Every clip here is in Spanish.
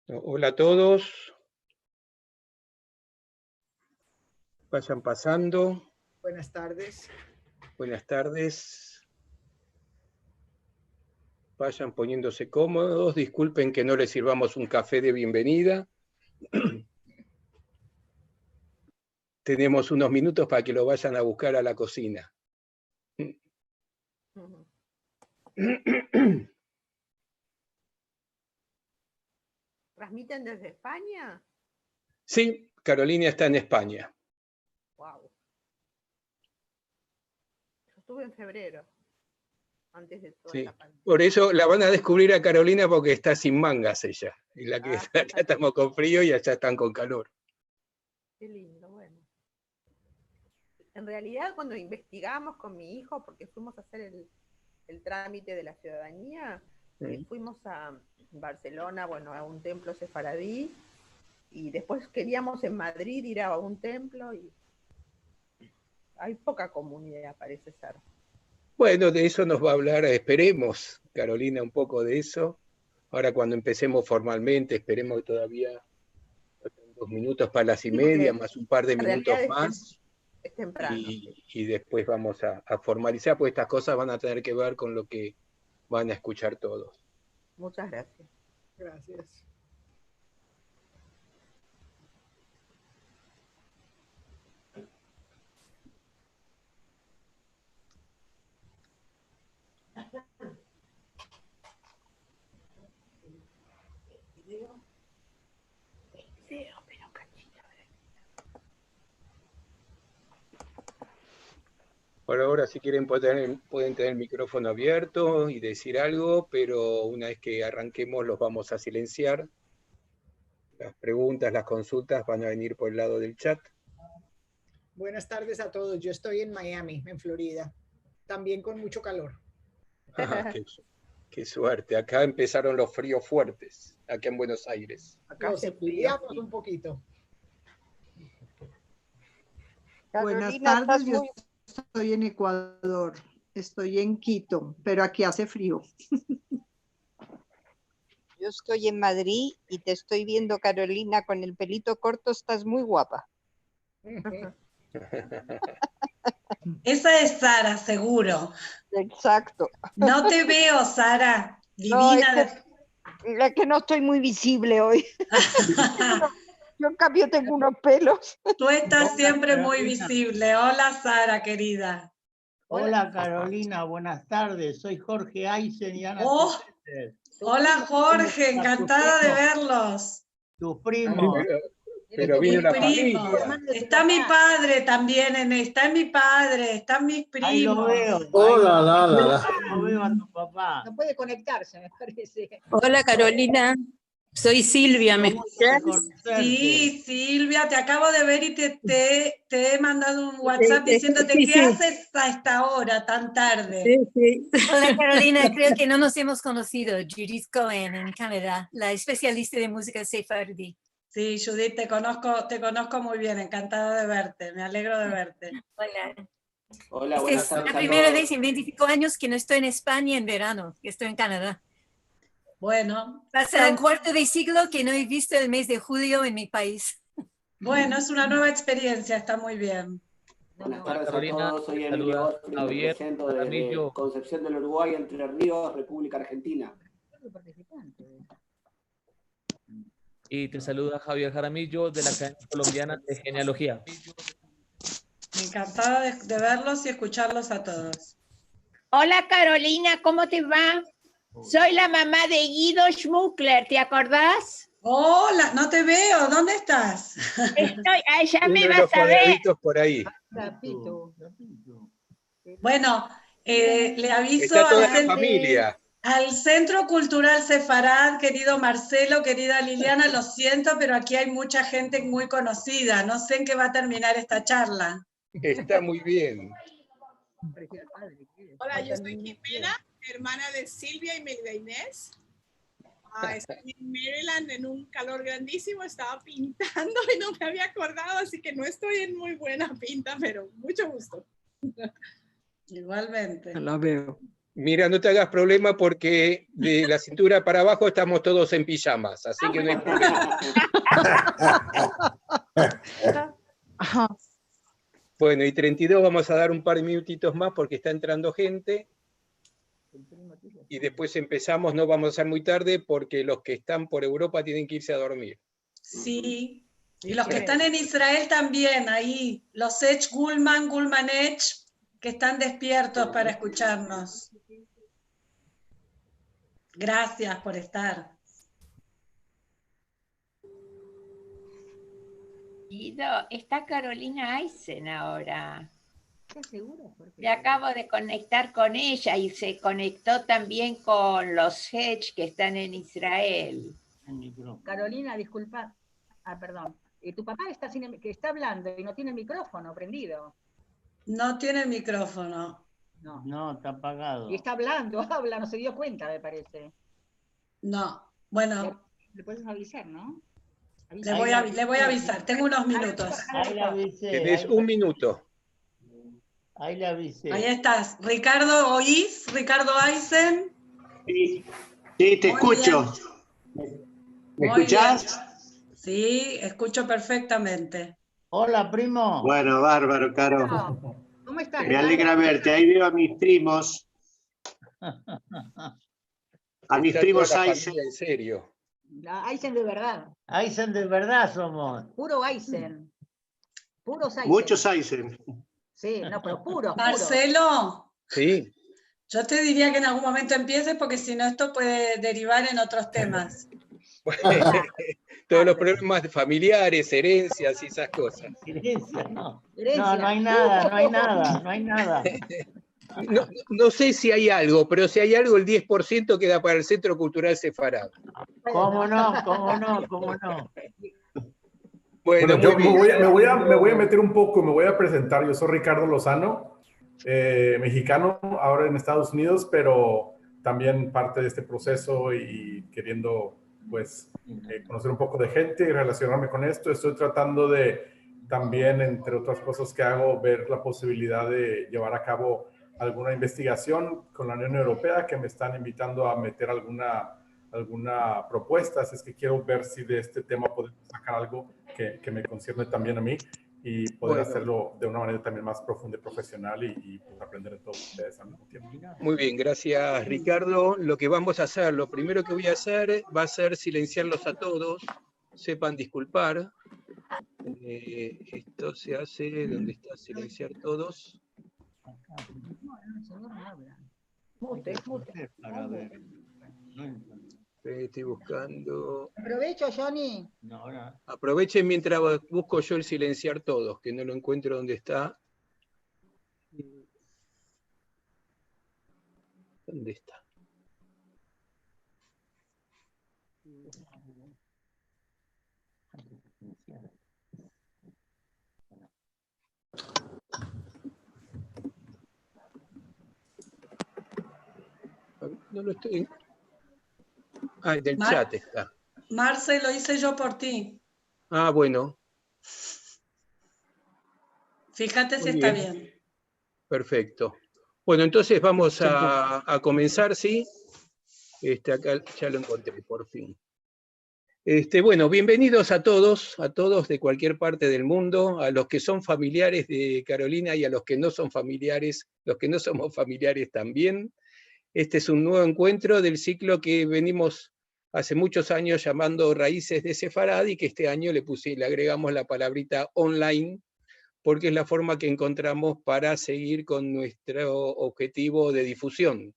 Hola a todos, vayan pasando. Buenas tardes. Buenas tardes. Vayan poniéndose cómodos. Disculpen que no les sirvamos un café de bienvenida. Tenemos unos minutos para que lo vayan a buscar a la cocina. ¿Transmiten desde España? Sí, Carolina está en España. Wow. Yo estuve en febrero, antes de toda esta pandemia. Por eso la van a descubrir a Carolina porque está sin mangas ella. Y acá estamos con frío y allá están con calor. Qué lindo, bueno. En realidad, cuando investigamos con mi hijo, porque fuimos a hacer el trámite de la ciudadanía, fuimos a Barcelona, bueno, a un templo sefaradí, y después queríamos en Madrid ir a un templo, y hay poca comunidad, parece ser. Bueno, de eso nos va a hablar, esperemos, Carolina, un poco de eso. Ahora cuando empecemos formalmente, esperemos que todavía 2 minutos para las 1:30, más un par de minutos más. Es temprano. Y después vamos a formalizar, pues estas cosas van a tener que ver con lo que van a escuchar todos. Muchas gracias. Gracias. Por ahora, si quieren, pueden tener el micrófono abierto y decir algo, pero una vez que arranquemos los vamos a silenciar. Las preguntas, las consultas van a venir por el lado del chat. Buenas tardes a todos. Yo estoy en Miami, en Florida. También con mucho calor. Ah, qué suerte. Acá empezaron los fríos fuertes, acá en Buenos Aires. Acá los envidiamos un poquito. Buenas tardes, yo estoy en Ecuador, estoy en Quito, pero aquí hace frío. Yo estoy en Madrid y te estoy viendo, Carolina, con el pelito corto, estás muy guapa. Esa es Sara, seguro. Exacto. No te veo, Sara. Divina. No, es que no estoy muy visible hoy. Yo en cambio tengo unos pelos. Tú estás siempre muy visible. Hola, Sara, querida. Hola, Carolina, buenas tardes. Soy Jorge Aysen y Ana. Hola, Jorge, encantada de verlos. Tus primos. Pero viene la familia. Está mi padre también, está mi padre, están mis primos. Ahí lo veo. Hola, No veo a tu papá. No puede conectarse, me parece. Hola, Carolina. Soy Silvia, ¿me escuchas? Sí, Silvia, te acabo de ver y te he mandado un WhatsApp diciéndote qué haces a esta hora tan tarde. Sí. Hola, Carolina, creo que no nos hemos conocido. Judith Cohen en Canadá, la especialista de música sefardí. Sí, Judith, te conozco muy bien, encantada de verte, me alegro de verte. Hola. Hola, buenas Es tardes. la primera vez en 25 años que no estoy en España en verano, que estoy en Canadá. Bueno. Pasa un cuarto de siglo que no he visto el mes de julio en mi país. Bueno, es una nueva experiencia, está muy bien. Buenas tardes a todos, soy Emilio Ostri, me presento desde Concepción del Uruguay, Entre Ríos, República Argentina. Y te saluda Javier Jaramillo de la Academia Colombiana de Genealogía. Encantada de verlos y escucharlos a todos. Hola Carolina, ¿cómo te va? Soy la mamá de Guido Schmuckler, ¿te acordás? Hola, no te veo, ¿dónde estás? Ya me vas a ver. Por ahí. Bueno, le aviso está toda la familia. Al Centro Cultural Sefarad, querido Marcelo, querida Liliana, lo siento, pero aquí hay mucha gente muy conocida. No sé en qué va a terminar esta charla. Está muy bien. Hola, yo soy Jimena, hermana de Silvia y Melida Inés. Estoy en Maryland en un calor grandísimo, estaba pintando y no me había acordado, así que no estoy en muy buena pinta, pero mucho gusto. Igualmente. La veo. Mira, no te hagas problema porque de la cintura para abajo estamos todos en pijamas, así que no hay problema. Bueno, y 32 vamos a dar un par de minutitos más porque está entrando gente. Y después empezamos, no vamos a ser muy tarde porque los que están por Europa tienen que irse a dormir. Sí, y los que están en Israel también, ahí, los Edge Gulman, Gulman Edge, que están despiertos para escucharnos. Gracias por estar. Guido, está Carolina Eisen ahora. Me acabo de conectar con ella y se conectó también con los Hedge que están en Israel. Carolina, disculpa. Ah, perdón. Tu papá está, que está hablando y no tiene el micrófono prendido. No tiene el micrófono. No, está apagado. Y está hablando, habla, no se dio cuenta, me parece. No, bueno. Le puedes avisar, ¿no? Le voy a avisar, tengo unos minutos. Ahí le avisé. Tenés un minuto. Ahí le avisé. Ahí estás. Ricardo, ¿oís? Ricardo Eisen. Sí, te escucho. ¿Me escuchás? Sí, escucho perfectamente. Hola, primo. Bueno, bárbaro, Caro. ¿Cómo estás? Me alegra verte. Ahí veo a mis primos. A mis primos Eisen. En serio. Eisen de verdad. Eisen de verdad somos. Puro Eisen. Puros Eisen. Muchos Eisen. Sí, no, pero puro. Marcelo. Sí. Yo te diría que en algún momento empieces porque si no esto puede derivar en otros temas. Todos los problemas familiares, herencias y esas cosas. Herencia, no. No hay nada. No sé si hay algo, pero si hay algo, el 10% queda para el Centro Cultural Sefarad. ¿Cómo no? Bueno, yo me voy a meter un poco, me voy a presentar. Yo soy Ricardo Lozano, mexicano, ahora en Estados Unidos, pero también parte de este proceso y queriendo, pues, conocer un poco de gente y relacionarme con esto. Estoy tratando de también, entre otras cosas que hago, ver la posibilidad de llevar a cabo alguna investigación con la Unión Europea, que me están invitando a meter alguna propuesta. Así es que quiero ver si de este tema podemos sacar algo que me concierne también a mí y poder hacerlo de una manera también más profunda y profesional y pues, aprender de todos ustedes al mismo tiempo. Muy bien, gracias Ricardo. Lo que vamos a hacer, lo primero que voy a hacer va a ser silenciarlos a todos. Sepan disculpar. Esto se hace, ¿dónde está? Silenciar todos. Mute. Estoy buscando. Aprovecho, Johnny. Aprovechen mientras busco yo el silenciar todos, que no lo encuentro dónde está. ¿Dónde está? No lo estoy. Ah, del chat está. Marce, lo hice yo por ti. Ah, bueno. Fíjate si está bien. Perfecto. Bueno, entonces vamos a comenzar, ¿sí? Acá ya lo encontré, por fin. Bueno, bienvenidos a todos de cualquier parte del mundo, a los que son familiares de Carolina y a los que no son familiares, los que no somos familiares también. Este es un nuevo encuentro del ciclo que venimos hace muchos años llamando Raíces de Sefarad y que este año le agregamos la palabrita online, porque es la forma que encontramos para seguir con nuestro objetivo de difusión.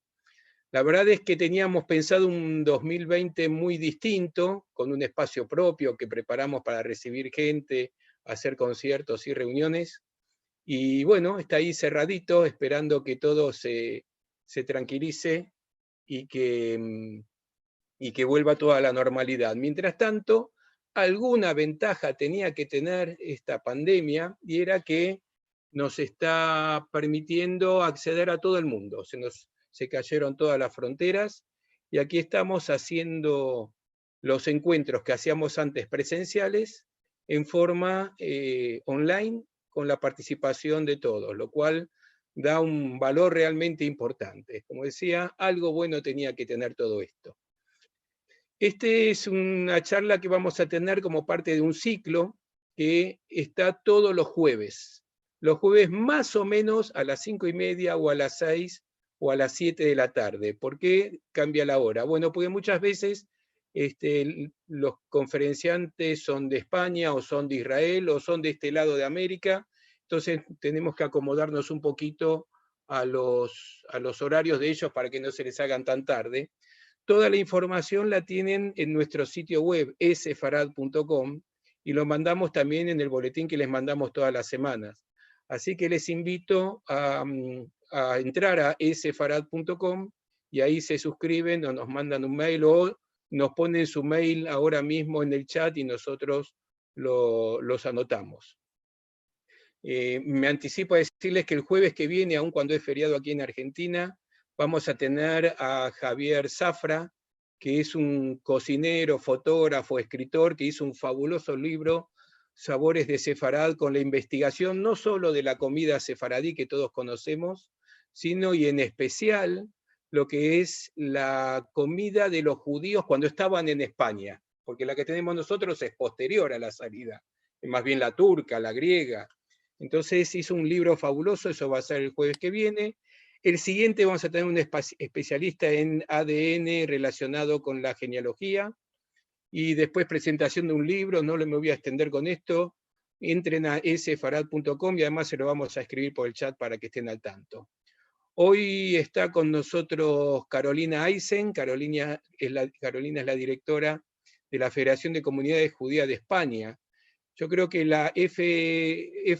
La verdad es que teníamos pensado un 2020 muy distinto, con un espacio propio que preparamos para recibir gente, hacer conciertos y reuniones, y bueno, está ahí cerradito, esperando que todo se tranquilice y que vuelva toda la normalidad. Mientras tanto, alguna ventaja tenía que tener esta pandemia, y era que nos está permitiendo acceder a todo el mundo. Se cayeron todas las fronteras, y aquí estamos haciendo los encuentros que hacíamos antes presenciales en forma online, con la participación de todos, lo cual da un valor realmente importante. Como decía, algo bueno tenía que tener todo esto. Esta es una charla que vamos a tener como parte de un ciclo que está todos los jueves. Los jueves más o menos a las 5:30 o a las 6 o a las 7 de la tarde. ¿Por qué cambia la hora? Bueno, porque muchas veces los conferenciantes son de España o son de Israel o son de este lado de América, entonces tenemos que acomodarnos un poquito a los horarios de ellos para que no se les hagan tan tarde. Toda la información la tienen en nuestro sitio web, esefarad.com, y lo mandamos también en el boletín que les mandamos todas las semanas. Así que les invito a entrar a esefarad.com y ahí se suscriben o nos mandan un mail o nos ponen su mail ahora mismo en el chat y nosotros los anotamos. Me anticipo a decirles que el jueves que viene, aun cuando es feriado aquí en Argentina, vamos a tener a Javier Zafra, que es un cocinero, fotógrafo, escritor, que hizo un fabuloso libro, Sabores de Sefarad, con la investigación no solo de la comida sefaradí que todos conocemos, sino y en especial lo que es la comida de los judíos cuando estaban en España, porque la que tenemos nosotros es posterior a la salida, es más bien la turca, la griega. Entonces hizo un libro fabuloso, eso va a ser el jueves que viene. El siguiente vamos a tener un especialista en ADN relacionado con la genealogía, y después presentación de un libro, no me voy a extender con esto, entren a esefarad.com y además se lo vamos a escribir por el chat para que estén al tanto. Hoy está con nosotros Carolina Aysen. Carolina es la directora de la Federación de Comunidades Judías de España. Yo creo que la FCJE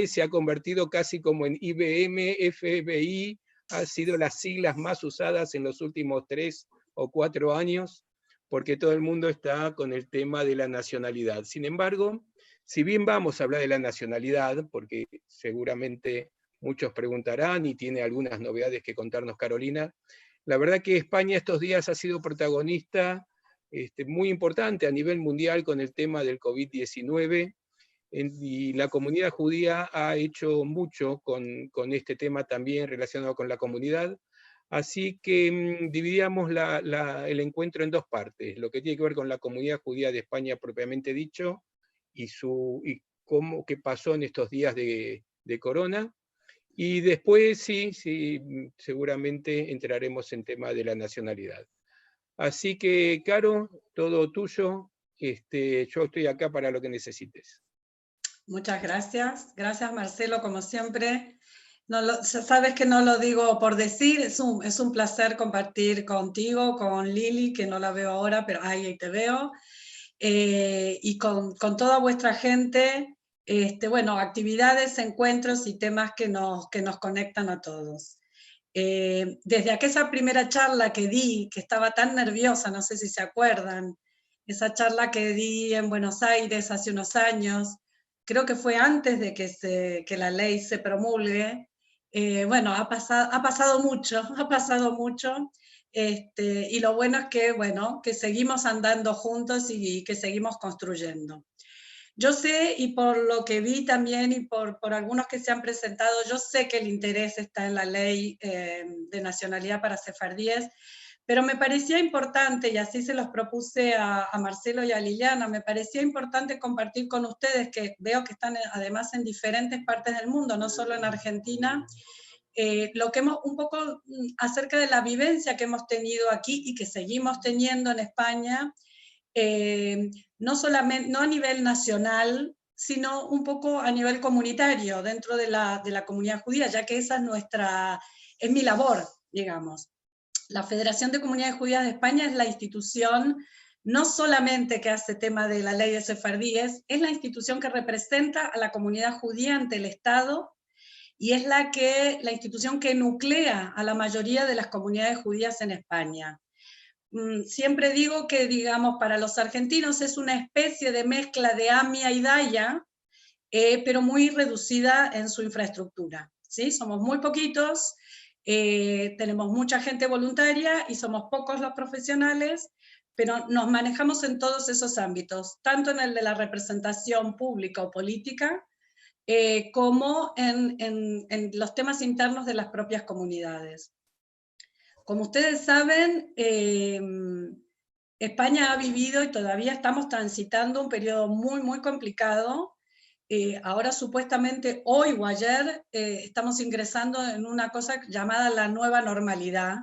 se ha convertido casi como en IBM, FBI, ha sido las siglas más usadas en los últimos 3 o 4 años, porque todo el mundo está con el tema de la nacionalidad. Sin embargo, si bien vamos a hablar de la nacionalidad, porque seguramente muchos preguntarán y tiene algunas novedades que contarnos Carolina, la verdad que España estos días ha sido protagonista muy importante a nivel mundial con el tema del COVID-19, y la comunidad judía ha hecho mucho con este tema también relacionado con la comunidad. Así que dividíamos el encuentro en 2 partes, lo que tiene que ver con la comunidad judía de España propiamente dicho, y qué pasó en estos días de corona, y después sí, seguramente entraremos en tema de la nacionalidad. Así que, Caro, todo tuyo, yo estoy acá para lo que necesites. Muchas gracias. Gracias, Marcelo, como siempre. Sabes que no lo digo por decir, es un placer compartir contigo, con Lili, que no la veo ahora, pero ahí te veo, y con toda vuestra gente, bueno, actividades, encuentros y temas que nos conectan a todos. Desde aquella primera charla que di, que estaba tan nerviosa, no sé si se acuerdan, esa charla que di en Buenos Aires hace unos años, creo que fue antes de que la ley se promulgue. Bueno, ha pasado mucho, y lo bueno es que, bueno, que seguimos andando juntos y que seguimos construyendo. Yo sé, y por lo que vi también, y por algunos que se han presentado, yo sé que el interés está en la ley de nacionalidad para sefardíes, pero me parecía importante, y así se los propuse a Marcelo y a Liliana, me parecía importante compartir con ustedes, que veo que están además en diferentes partes del mundo, no solo en Argentina, lo que un poco acerca de la vivencia que hemos tenido aquí y que seguimos teniendo en España, no a nivel nacional, sino un poco a nivel comunitario, dentro de la comunidad judía, ya que esa es mi labor, digamos. La Federación de Comunidades Judías de España es la institución no solamente que hace tema de la ley de sefardíes, es la institución que representa a la comunidad judía ante el Estado, y es la institución que nuclea a la mayoría de las comunidades judías en España. Siempre digo que, digamos, para los argentinos es una especie de mezcla de AMIA y DAIA, pero muy reducida en su infraestructura, ¿sí? Somos muy poquitos, tenemos mucha gente voluntaria y somos pocos los profesionales, pero nos manejamos en todos esos ámbitos, tanto en el de la representación pública o política, como en los temas internos de las propias comunidades. Como ustedes saben, España ha vivido y todavía estamos transitando un periodo muy, muy complicado. Ahora supuestamente hoy o ayer estamos ingresando en una cosa llamada la nueva normalidad,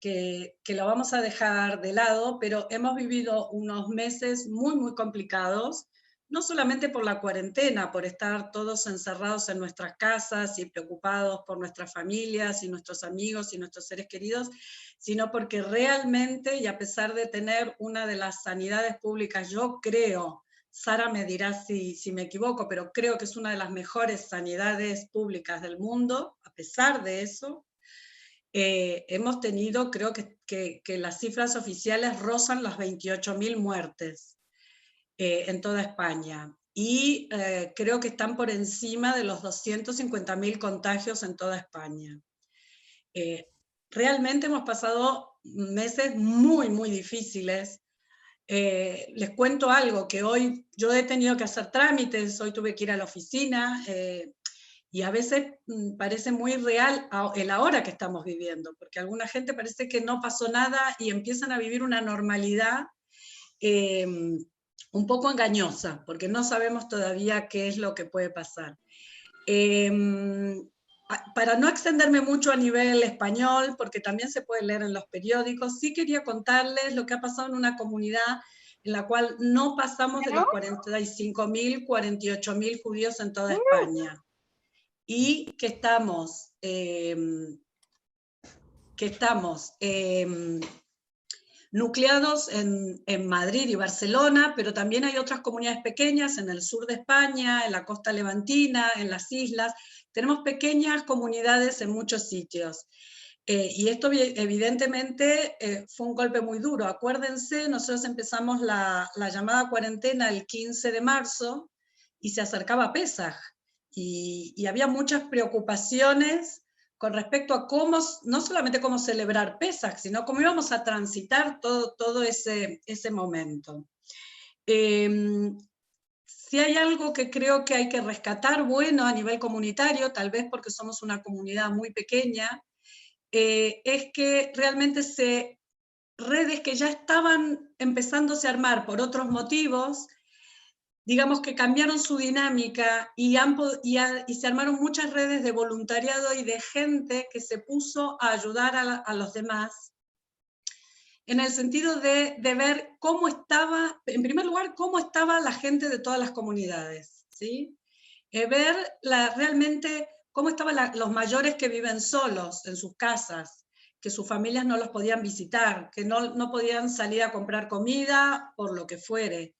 que lo vamos a dejar de lado, pero hemos vivido unos meses muy, muy complicados, no solamente por la cuarentena, por estar todos encerrados en nuestras casas y preocupados por nuestras familias y nuestros amigos y nuestros seres queridos, sino porque realmente, y a pesar de tener una de las sanidades públicas, yo creo, Sara me dirá si me equivoco, pero creo que es una de las mejores sanidades públicas del mundo, a pesar de eso, hemos tenido, creo que las cifras oficiales rozan las 28.000 muertes en toda España. Y creo que están por encima de los 250.000 contagios en toda España. Realmente hemos pasado meses muy, muy difíciles. Les cuento algo, que hoy yo he tenido que hacer trámites, hoy tuve que ir a la oficina, y a veces parece muy real el ahora que estamos viviendo, porque a alguna gente parece que no pasó nada y empiezan a vivir una normalidad un poco engañosa, porque no sabemos todavía qué es lo que puede pasar. Para no extenderme mucho a nivel español, porque también se puede leer en los periódicos, sí quería contarles lo que ha pasado en una comunidad en la cual no pasamos de los 45.000, 48.000 judíos en toda España. Y que estamos nucleados en Madrid y Barcelona, pero también hay otras comunidades pequeñas en el sur de España, en la costa levantina, en las islas. Tenemos pequeñas comunidades en muchos sitios. Y esto evidentemente fue un golpe muy duro. Acuérdense, nosotros empezamos la llamada cuarentena el 15 de marzo y se acercaba Pesaj. Y había muchas preocupaciones con respecto a cómo, no solamente cómo celebrar Pesaj, sino cómo íbamos a transitar todo ese momento. Si hay algo que creo que hay que rescatar, bueno, a nivel comunitario, tal vez porque somos una comunidad muy pequeña, es que realmente redes que ya estaban empezándose a armar por otros motivos, digamos que cambiaron su dinámica y se armaron muchas redes de voluntariado y de gente que se puso a ayudar a los demás, en el sentido de ver cómo estaba, en primer lugar, cómo estaba la gente de todas las comunidades, ¿sí? Ver realmente cómo estaban los mayores que viven solos en sus casas, que sus familias no los podían visitar, que no podían salir a comprar comida por lo que fuere.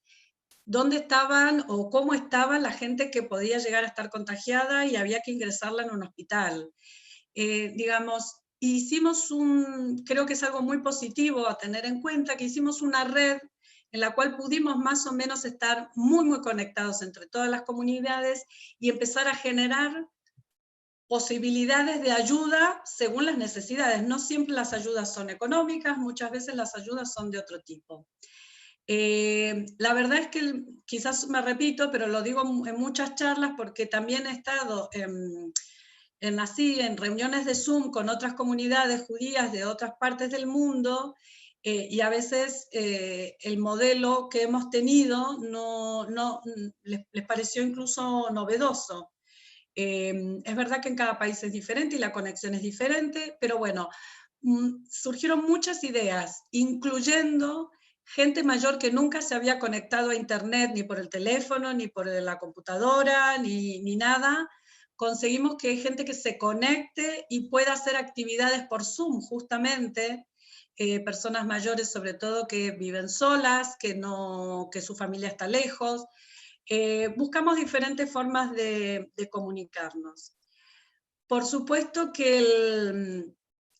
¿Dónde estaban o cómo estaba la gente que podía llegar a estar contagiada y había que ingresarla en un hospital? Digamos, creo que es algo muy positivo a tener en cuenta, que hicimos una red en la cual pudimos más o menos estar muy, muy conectados entre todas las comunidades y empezar a generar posibilidades de ayuda según las necesidades. No siempre las ayudas son económicas, muchas veces las ayudas son de otro tipo. La verdad es que quizás me repito, pero lo digo en muchas charlas porque también he estado en reuniones de Zoom con otras comunidades judías de otras partes del mundo, y a veces el modelo que hemos tenido les pareció incluso novedoso. Es verdad que en cada país es diferente y la conexión es diferente, pero bueno, surgieron muchas ideas, incluyendo gente mayor que nunca se había conectado a internet, ni por el teléfono, ni por la computadora, ni nada. Conseguimos que hay gente que se conecte y pueda hacer actividades por Zoom, justamente, personas mayores sobre todo que viven solas, que su familia está lejos. Buscamos diferentes formas de comunicarnos. Por supuesto que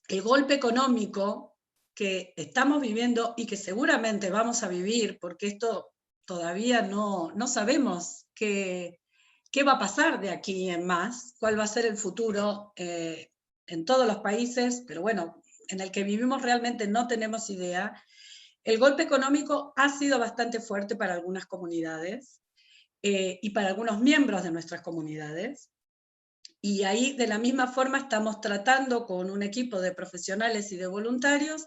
el golpe económico que estamos viviendo y que seguramente vamos a vivir, porque esto todavía no sabemos qué va a pasar de aquí en más, cuál va a ser el futuro en todos los países, pero bueno, en el que vivimos realmente no tenemos idea. El golpe económico ha sido bastante fuerte para algunas comunidades. y para algunos miembros de nuestras comunidades. Y ahí de la misma forma estamos tratando con un equipo de profesionales y de voluntarios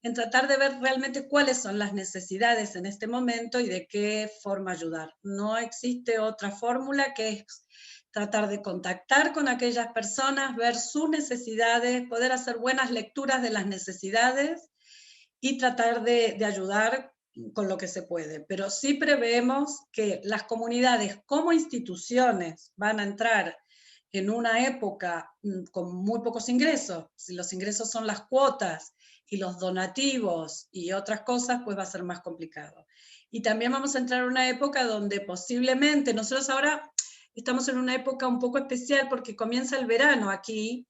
en tratar de ver realmente cuáles son las necesidades en este momento y de qué forma ayudar. No existe otra fórmula que es tratar de contactar con aquellas personas, ver sus necesidades, poder hacer buenas lecturas de las necesidades y tratar de ayudar con lo que se puede. Pero sí preveemos que las comunidades como instituciones van a entrar en una época con muy pocos ingresos. Si los ingresos son las cuotas y los donativos y otras cosas, pues va a ser más complicado. Y también vamos a entrar en una época donde posiblemente, nosotros ahora estamos en una época un poco especial porque comienza el verano aquí,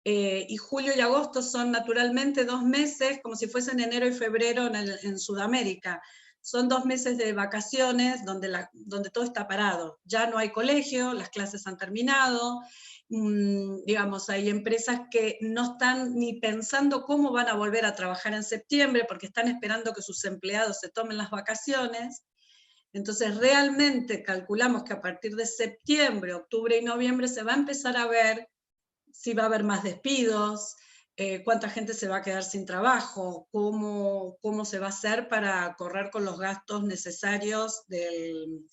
y julio y agosto son naturalmente 2 meses, como si fuesen enero y febrero en Sudamérica. Son 2 meses de vacaciones donde todo está parado. Ya no hay colegio, las clases han terminado, digamos, hay empresas que no están ni pensando cómo van a volver a trabajar en septiembre porque están esperando que sus empleados se tomen las vacaciones. Entonces realmente calculamos que a partir de septiembre, octubre y noviembre se va a empezar a ver si va a haber más despidos, cuánta gente se va a quedar sin trabajo, cómo se va a hacer para correr con los gastos necesarios del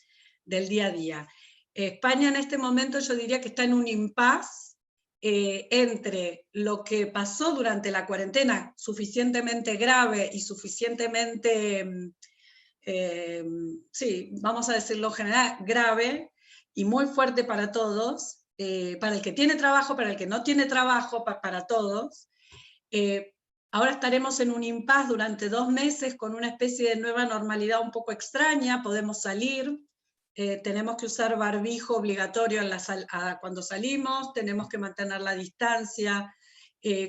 día a día. España en este momento yo diría que está en un impasse entre lo que pasó durante la cuarentena, suficientemente grave y suficientemente, sí, vamos a decirlo general, grave y muy fuerte para todos, para el que tiene trabajo, para el que no tiene trabajo, para todos. Ahora estaremos en un impasse durante 2 meses con una especie de nueva normalidad un poco extraña, podemos salir, tenemos que usar barbijo obligatorio cuando salimos, tenemos que mantener la distancia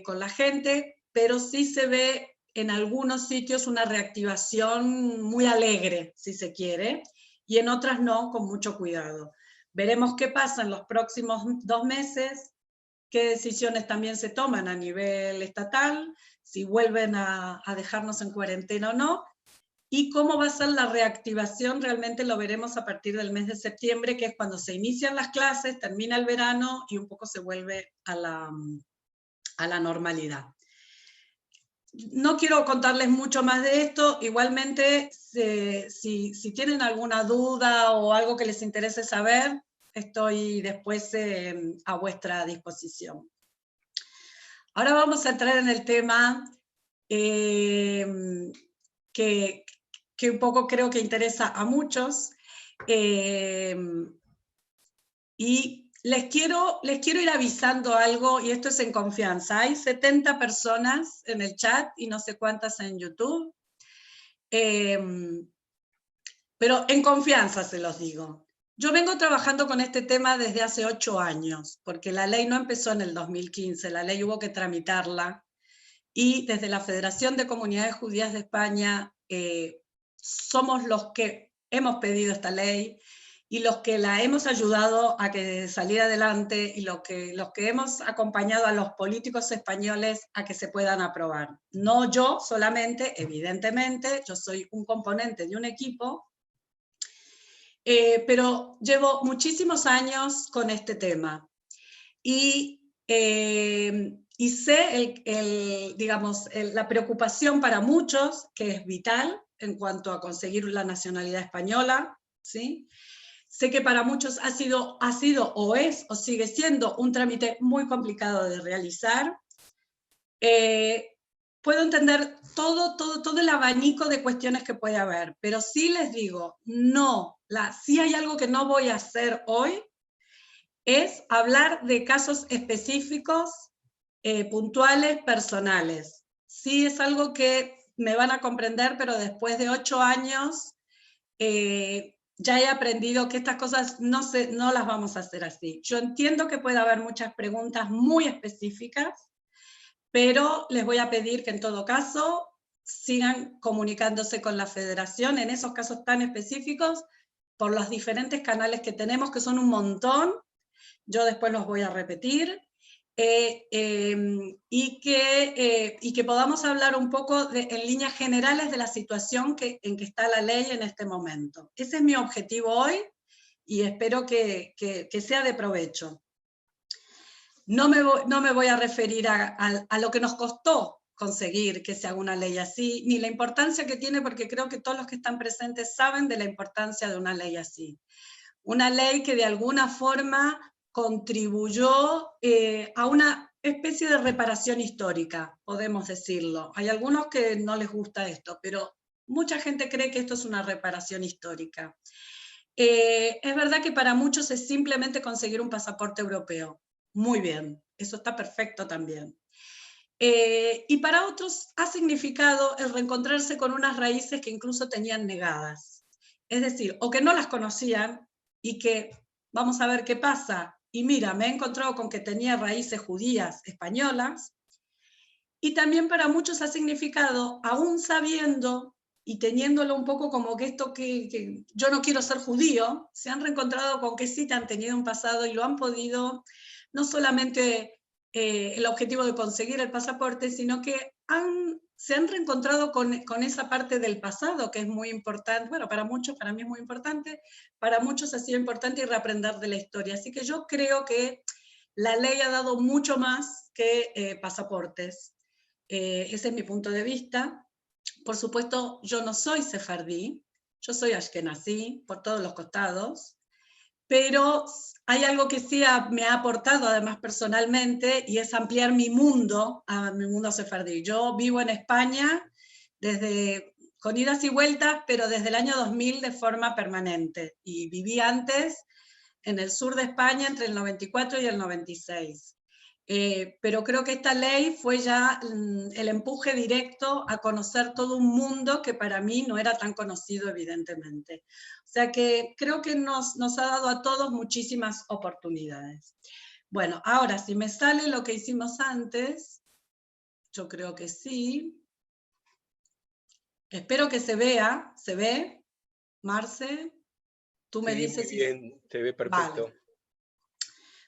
con la gente, pero sí se ve en algunos sitios una reactivación muy alegre, si se quiere, y en otras no, con mucho cuidado. Veremos qué pasa en los próximos 2 meses, qué decisiones también se toman a nivel estatal, si vuelven a dejarnos en cuarentena o no, y cómo va a ser la reactivación realmente lo veremos a partir del mes de septiembre, que es cuando se inician las clases, termina el verano y un poco se vuelve a la normalidad. No quiero contarles mucho más de esto, igualmente si tienen alguna duda o algo que les interese saber, estoy después a vuestra disposición. Ahora vamos a entrar en el tema que un poco creo que interesa a muchos, y les quiero ir avisando algo, y esto es en confianza. Hay 70 personas en el chat y no sé cuántas en YouTube, pero en confianza se los digo. Yo vengo trabajando con este tema desde hace 8 años, porque la ley no empezó en el 2015, la ley hubo que tramitarla, y desde la Federación de Comunidades Judías de España somos los que hemos pedido esta ley, y los que la hemos ayudado a que saliera adelante, y los que hemos acompañado a los políticos españoles a que se puedan aprobar. No yo solamente, evidentemente, yo soy un componente de un equipo, pero llevo muchísimos años con este tema. Y sé digamos, la preocupación para muchos, que es vital en cuanto a conseguir la nacionalidad española, ¿sí? Sé que para muchos ha sido o es o sigue siendo un trámite muy complicado de realizar. Puedo entender todo el abanico de cuestiones que puede haber, pero sí les digo, sí hay algo que no voy a hacer hoy, es hablar de casos específicos, puntuales, personales. Sí es algo que me van a comprender, pero después de 8 años ya he aprendido que estas cosas no las vamos a hacer así. Yo entiendo que puede haber muchas preguntas muy específicas, pero les voy a pedir que en todo caso sigan comunicándose con la Federación en esos casos tan específicos por los diferentes canales que tenemos, que son un montón. Yo después los voy a repetir, y que podamos hablar un poco en líneas generales de la situación en que está la ley en este momento. Ese es mi objetivo hoy, y espero que sea de provecho. No me voy a referir a lo que nos costó conseguir que se haga una ley así, ni la importancia que tiene, porque creo que todos los que están presentes saben de la importancia de una ley así. Una ley que de alguna forma contribuyó a una especie de reparación histórica, podemos decirlo. Hay algunos que no les gusta esto, pero mucha gente cree que esto es una reparación histórica. Es verdad que para muchos es simplemente conseguir un pasaporte europeo. Muy bien, eso está perfecto también. Y para otros ha significado el reencontrarse con unas raíces que incluso tenían negadas. Es decir, o que no las conocían y que, vamos a ver qué pasa, y mira, me he encontrado con que tenía raíces judías españolas, y también para muchos ha significado, aún sabiendo y teniéndolo un poco como que esto que yo no quiero ser judío, se han reencontrado con que sí han tenido un pasado y lo han podido, no solamente el objetivo de conseguir el pasaporte, sino que se han reencontrado con esa parte del pasado que es muy importante, bueno, para muchos, para mí es muy importante, para muchos ha sido importante y reaprender de la historia. Así que yo creo que la ley ha dado mucho más que pasaportes. Ese es mi punto de vista. Por supuesto, yo no soy sefardí, yo soy ashkenazí por todos los costados, pero hay algo que sí me ha aportado además personalmente y es ampliar mi mundo a mi mundo sefardí. Yo vivo en España con idas y vueltas, pero desde el año 2000 de forma permanente, y viví antes en el sur de España entre el 94 y el 96. Pero creo que esta ley fue ya el empuje directo a conocer todo un mundo que para mí no era tan conocido, evidentemente. O sea que creo que nos ha dado a todos muchísimas oportunidades. Bueno, ahora si me sale lo que hicimos antes, yo creo que sí. Espero que se vea. ¿Se ve, Marce? Tú me dices. Muy bien, se ve perfecto. Vale.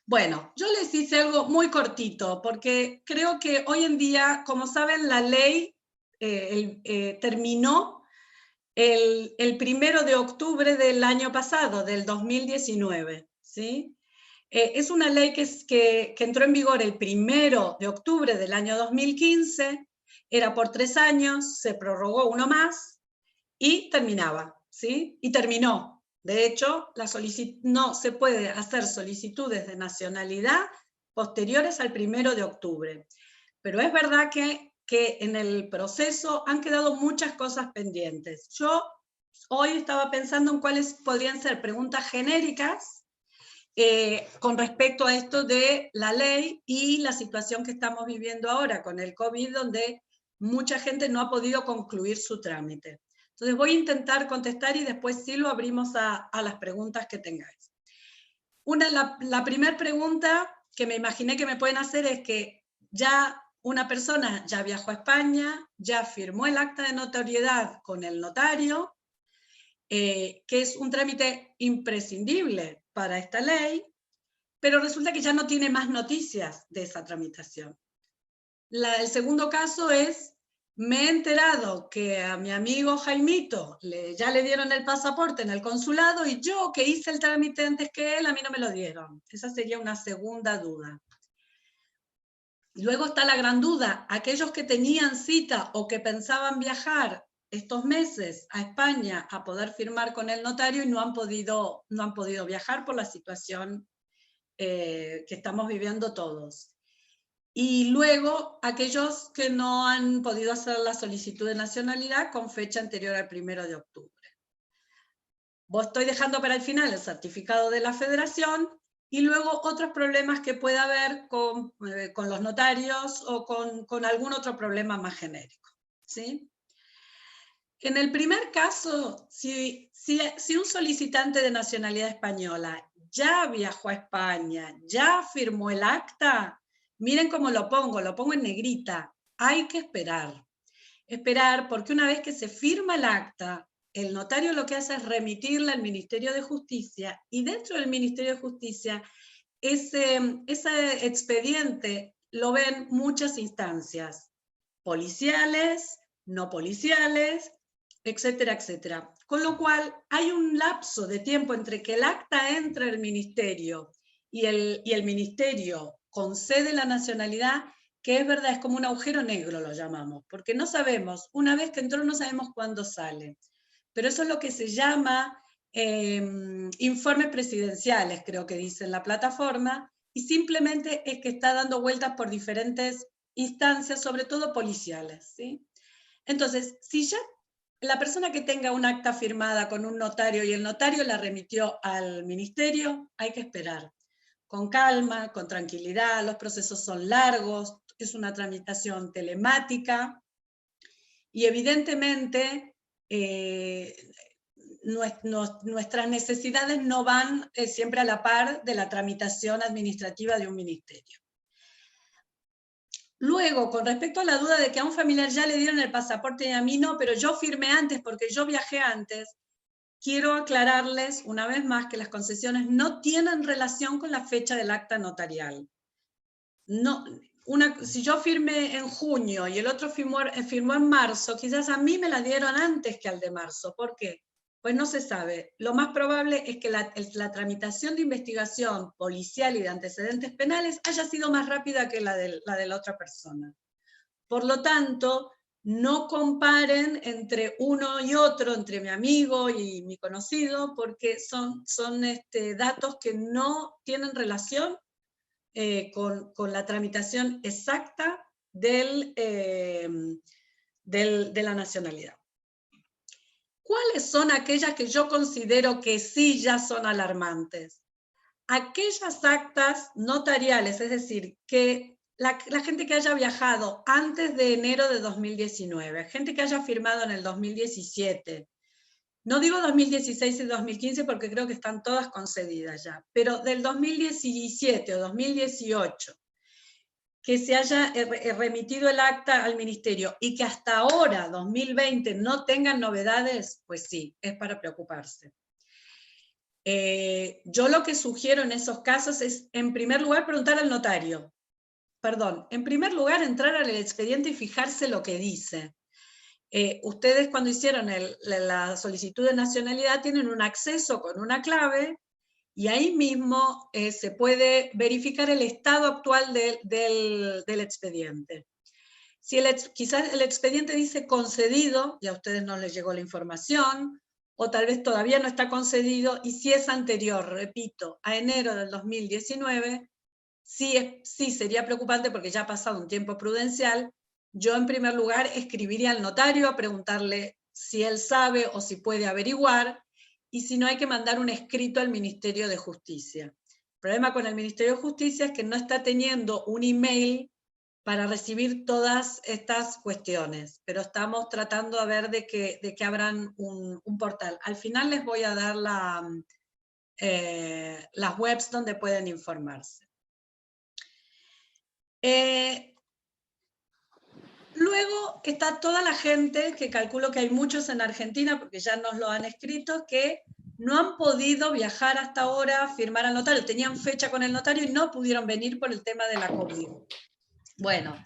Bueno, yo les hice algo muy cortito, porque creo que hoy en día, como saben, la ley terminó el 1 de octubre del año pasado, del 2019, ¿sí? Es una ley que entró en vigor el 1 de octubre del año 2015, era por 3 años, se prorrogó uno más y terminaba, ¿sí? Y terminó. De hecho, no se puede hacer solicitudes de nacionalidad posteriores al 1 de octubre. Pero es verdad que en el proceso han quedado muchas cosas pendientes. Yo hoy estaba pensando en cuáles podrían ser preguntas genéricas con respecto a esto de la ley y la situación que estamos viviendo ahora con el COVID, donde mucha gente no ha podido concluir su trámite. Entonces voy a intentar contestar y después sí lo abrimos a las preguntas que tengáis. La primera pregunta que me imaginé que me pueden hacer es que ya una persona ya viajó a España, ya firmó el acta de notariedad con el notario, que es un trámite imprescindible para esta ley, pero resulta que ya no tiene más noticias de esa tramitación. El segundo caso es: me he enterado que a mi amigo Jaimito ya le dieron el pasaporte en el consulado y yo, que hice el trámite antes que él, a mí no me lo dieron. Esa sería una segunda duda. Luego está la gran duda: aquellos que tenían cita o que pensaban viajar estos meses a España a poder firmar con el notario y no han podido viajar por la situación que estamos viviendo todos. Y luego, aquellos que no han podido hacer la solicitud de nacionalidad con fecha anterior al 1 de octubre. Estoy dejando para el final el certificado de la federación y luego otros problemas que pueda haber con los notarios o con algún otro problema más genérico, ¿sí? En el primer caso, si un solicitante de nacionalidad española ya viajó a España, ya firmó el acta, miren cómo lo pongo en negrita, hay que esperar. Esperar porque una vez que se firma el acta, el notario lo que hace es remitirla al Ministerio de Justicia y dentro del Ministerio de Justicia ese expediente lo ven muchas instancias, policiales, no policiales, etcétera, etcétera. Con lo cual hay un lapso de tiempo entre que el acta entra al ministerio y el ministerio concede la nacionalidad, que es verdad, es como un agujero negro lo llamamos, porque no sabemos, una vez que entró no sabemos cuándo sale. Pero eso es lo que se llama informes presidenciales, creo que dice en la plataforma, y simplemente es que está dando vueltas por diferentes instancias, sobre todo policiales, ¿sí? Entonces, si ya la persona que tenga un acta firmada con un notario y el notario la remitió al ministerio, hay que esperar. Con calma, con tranquilidad, los procesos son largos, es una tramitación telemática y evidentemente nuestras necesidades no van siempre a la par de la tramitación administrativa de un ministerio. Luego, con respecto a la duda de que a un familiar ya le dieron el pasaporte y a mí no, pero yo firmé antes porque yo viajé antes, quiero aclararles una vez más que las concesiones no tienen relación con la fecha del acta notarial. No, si yo firmé en junio y el otro firmó en marzo, quizás a mí me la dieron antes que al de marzo. ¿Por qué? Pues no se sabe. Lo más probable es que la tramitación de investigación policial y de antecedentes penales haya sido más rápida que la de la otra persona. Por lo tanto, no comparen entre uno y otro, entre mi amigo y mi conocido, porque son datos que no tienen relación con la tramitación exacta de la nacionalidad. ¿Cuáles son aquellas que yo considero que sí ya son alarmantes? Aquellas actas notariales, es decir, que la gente que haya viajado antes de enero de 2019, gente que haya firmado en el 2017, no digo 2016 y 2015 porque creo que están todas concedidas ya, pero del 2017 o 2018, que se haya remitido el acta al ministerio y que hasta ahora, 2020, no tengan novedades, pues sí, es para preocuparse. Yo lo que sugiero en esos casos es, en primer lugar, preguntar al notario. Perdón, en primer lugar, entrar al expediente y fijarse lo que dice. Ustedes cuando hicieron la solicitud de nacionalidad tienen un acceso con una clave y ahí mismo se puede verificar el estado actual del expediente. Si quizás el expediente dice concedido, y a ustedes no les llegó la información, o tal vez todavía no está concedido, y si es anterior, repito, a enero del 2019, sí sería preocupante porque ya ha pasado un tiempo prudencial. Yo en primer lugar escribiría al notario a preguntarle si él sabe o si puede averiguar, y si no hay que mandar un escrito al Ministerio de Justicia. El problema con el Ministerio de Justicia es que no está teniendo un email para recibir todas estas cuestiones, pero estamos tratando a ver de que abran un portal. Al final les voy a dar las webs donde pueden informarse. Luego está toda la gente, que calculo que hay muchos en Argentina, porque ya nos lo han escrito, que no han podido viajar hasta ahora, firmar al notario. Tenían fecha con el notario y no pudieron venir por el tema de la COVID. Bueno,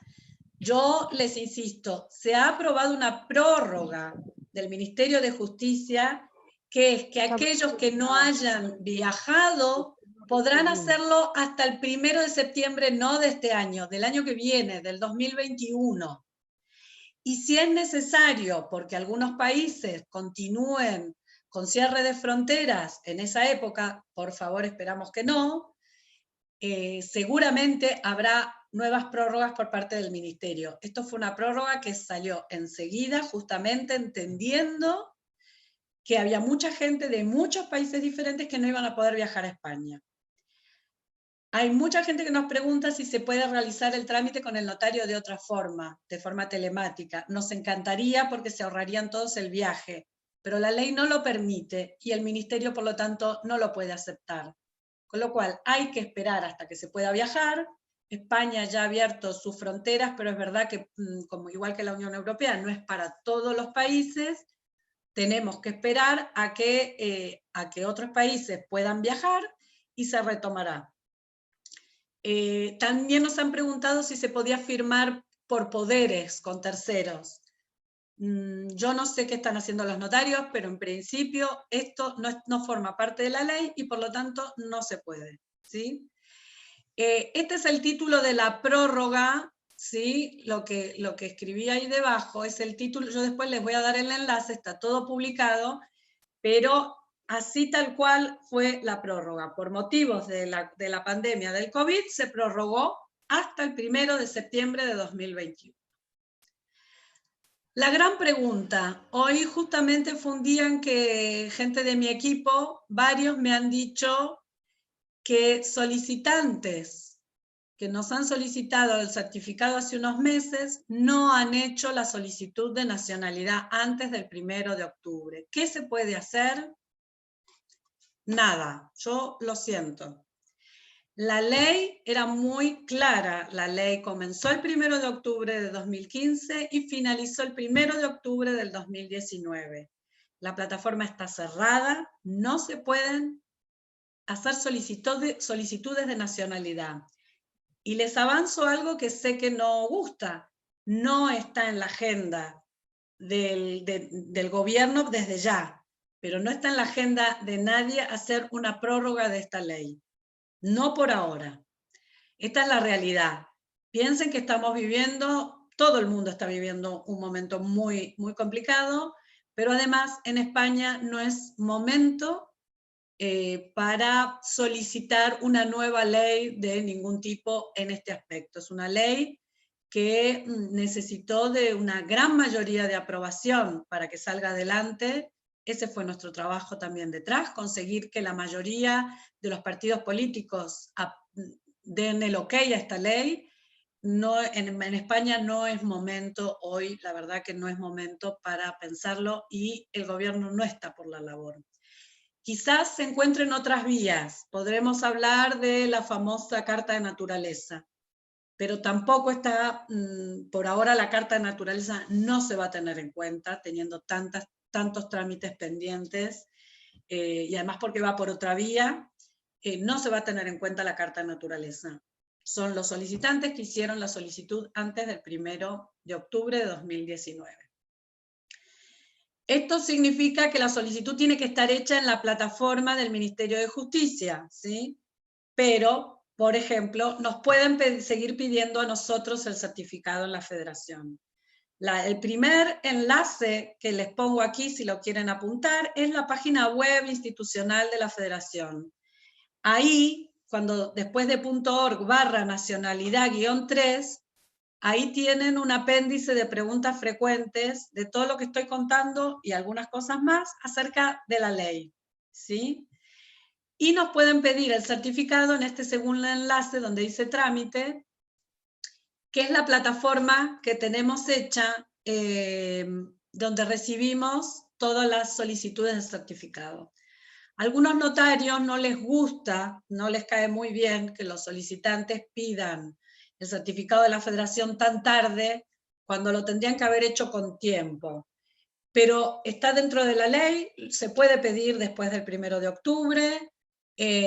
yo les insisto, se ha aprobado una prórroga del Ministerio de Justicia, que es que aquellos que no hayan viajado podrán hacerlo hasta el 1 de septiembre, no de este año, del año que viene, del 2021. Y si es necesario, porque algunos países continúen con cierre de fronteras en esa época, por favor esperamos que no, seguramente habrá nuevas prórrogas por parte del Ministerio. Esto fue una prórroga que salió enseguida, justamente entendiendo que había mucha gente de muchos países diferentes que no iban a poder viajar a España. Hay mucha gente que nos pregunta si se puede realizar el trámite con el notario de otra forma, de forma telemática. Nos encantaría porque se ahorrarían todos el viaje, pero la ley no lo permite y el Ministerio, por lo tanto, no lo puede aceptar. Con lo cual, hay que esperar hasta que se pueda viajar. España ya ha abierto sus fronteras, pero es verdad que, como igual que la Unión Europea, no es para todos los países. Tenemos que esperar a que otros países puedan viajar y se retomará. También nos han preguntado si se podía firmar por poderes con terceros. Yo no sé qué están haciendo los notarios, pero en principio esto no forma parte de la ley y por lo tanto no se puede, ¿sí? Este es el título de la prórroga, ¿sí? Lo que escribí ahí debajo es el título. Yo después les voy a dar el enlace, está todo publicado, pero así tal cual fue la prórroga. Por motivos de la pandemia del COVID se prorrogó hasta el 1 de septiembre de 2021. La gran pregunta, hoy justamente fue un día en que gente de mi equipo, varios me han dicho que solicitantes que nos han solicitado el certificado hace unos meses no han hecho la solicitud de nacionalidad antes del 1 de octubre. ¿Qué se puede hacer? Nada, yo lo siento. La ley era muy clara, la ley comenzó el 1 de octubre de 2015 y finalizó el 1 de octubre del 2019. La plataforma está cerrada, no se pueden hacer solicitudes de nacionalidad. Y les avanzo algo que sé que no gusta, no está en la agenda del gobierno desde ya, pero no está en la agenda de nadie hacer una prórroga de esta ley. No por ahora. Esta es la realidad. Piensen que estamos viviendo, todo el mundo está viviendo un momento muy, muy complicado, pero además en España no es momento para solicitar una nueva ley de ningún tipo en este aspecto. Es una ley que necesitó de una gran mayoría de aprobación para que salga adelante. Ese fue nuestro trabajo también detrás, conseguir que la mayoría de los partidos políticos den el ok a esta ley. No, en España no es momento hoy, la verdad que no es momento para pensarlo y el gobierno no está por la labor. Quizás se encuentren otras vías, podremos hablar de la famosa Carta de Naturaleza, pero tampoco está, por ahora la Carta de Naturaleza no se va a tener en cuenta, teniendo tantos trámites pendientes, y además porque va por otra vía, no se va a tener en cuenta la Carta de Naturaleza. Son los solicitantes que hicieron la solicitud antes del 1 de octubre de 2019. Esto significa que la solicitud tiene que estar hecha en la plataforma del Ministerio de Justicia, ¿sí? Pero, por ejemplo, nos pueden seguir pidiendo a nosotros el certificado en la Federación. El primer enlace que les pongo aquí, si lo quieren apuntar, es la página web institucional de la Federación. Ahí, después de .org/nacionalidad-3, ahí tienen un apéndice de preguntas frecuentes de todo lo que estoy contando y algunas cosas más acerca de la ley, ¿sí? Y nos pueden pedir el certificado en este segundo enlace donde dice trámite, que es la plataforma que tenemos hecha, donde recibimos todas las solicitudes de certificado. A algunos notarios no les gusta, no les cae muy bien que los solicitantes pidan el certificado de la Federación tan tarde, cuando lo tendrían que haber hecho con tiempo. Pero está dentro de la ley, se puede pedir después del 1 de octubre,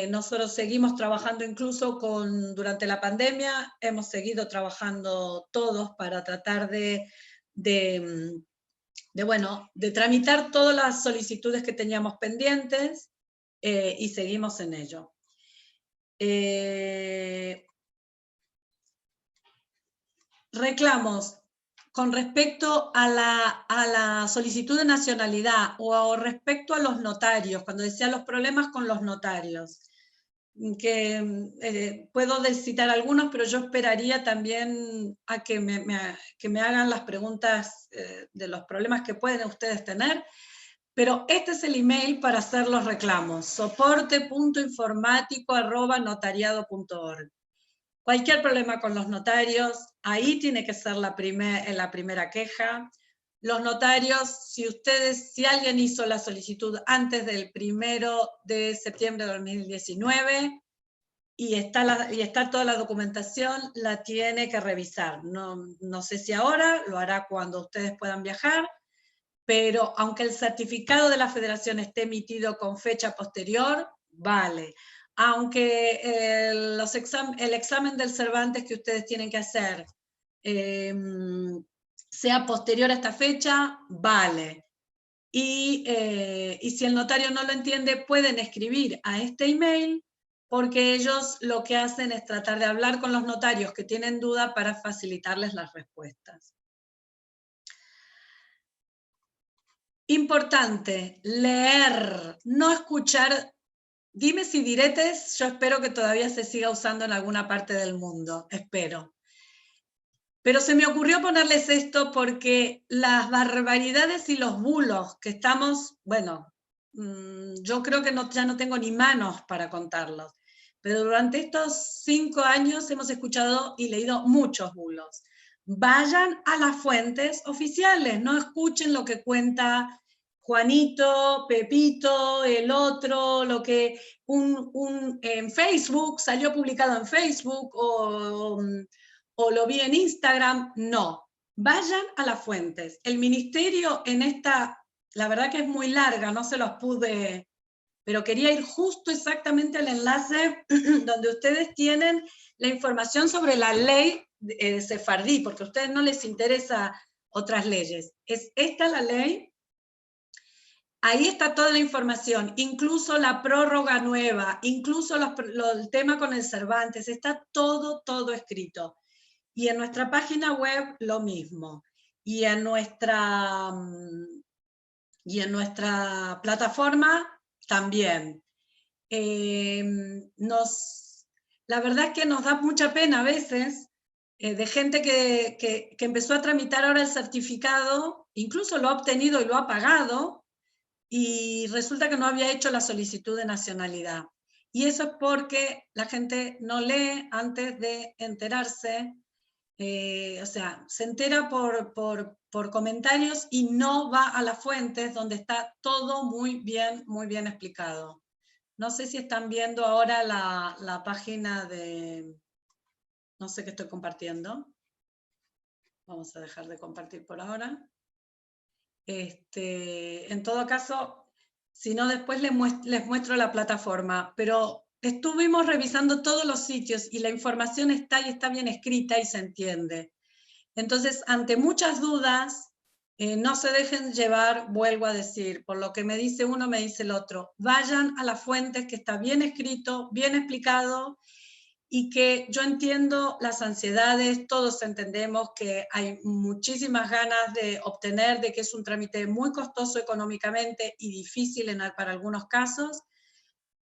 nosotros seguimos trabajando incluso durante la pandemia, hemos seguido trabajando todos para tratar de tramitar todas las solicitudes que teníamos pendientes, y seguimos en ello. Reclamos con respecto a la solicitud de nacionalidad o respecto a los notarios, cuando decía los problemas con los notarios, que puedo citar algunos, pero yo esperaría también a que me hagan las preguntas de los problemas que pueden ustedes tener, pero este es el email para hacer los reclamos, soporte.informático@notariado.org. Cualquier problema con los notarios, ahí tiene que ser la primera queja. Los notarios, si alguien hizo la solicitud antes del 1 de septiembre de 2019 y está toda la documentación, la tiene que revisar. No sé si ahora, lo hará cuando ustedes puedan viajar, pero aunque el certificado de la Federación esté emitido con fecha posterior, vale. Aunque el examen del Cervantes que ustedes tienen que hacer sea posterior a esta fecha, vale. Y si el notario no lo entiende, pueden escribir a este email, porque ellos lo que hacen es tratar de hablar con los notarios que tienen duda para facilitarles las respuestas. Importante, leer, no escuchar dimes y diretes. Yo espero que todavía se siga usando en alguna parte del mundo, espero. Pero se me ocurrió ponerles esto porque las barbaridades y los bulos que estamos, bueno, yo creo que ya no tengo ni manos para contarlos, pero durante estos 5 años hemos escuchado y leído muchos bulos. Vayan a las fuentes oficiales, no escuchen lo que cuenta Juanito, Pepito, el otro, lo que en Facebook, salió publicado en Facebook, o lo vi en Instagram. No, vayan a las fuentes. El ministerio en esta, la verdad que es muy larga, no se los pude, pero quería ir justo exactamente al enlace donde ustedes tienen la información sobre la ley sefardí, porque a ustedes no les interesa otras leyes. Es esta la ley. Ahí está toda la información, incluso la prórroga nueva, incluso el tema con el Cervantes, está todo escrito. Y en nuestra página web lo mismo. Y en nuestra plataforma también. La verdad es que nos da mucha pena a veces de gente que empezó a tramitar ahora el certificado, incluso lo ha obtenido y lo ha pagado, y resulta que no había hecho la solicitud de nacionalidad. Y eso es porque la gente no lee antes de enterarse, o sea, se entera por comentarios y no va a las fuentes donde está todo muy bien explicado. No sé si están viendo ahora la página de... No sé qué estoy compartiendo. Vamos a dejar de compartir por ahora. En todo caso, si no, después les muestro la plataforma, pero estuvimos revisando todos los sitios y la información está y está bien escrita y se entiende. Entonces, ante muchas dudas, no se dejen llevar, vuelvo a decir, por lo que me dice uno, me dice el otro. Vayan a las fuentes, que está bien escrito, bien explicado, y que yo entiendo las ansiedades, todos entendemos que hay muchísimas ganas de obtener, de que es un trámite muy costoso económicamente y difícil para algunos casos,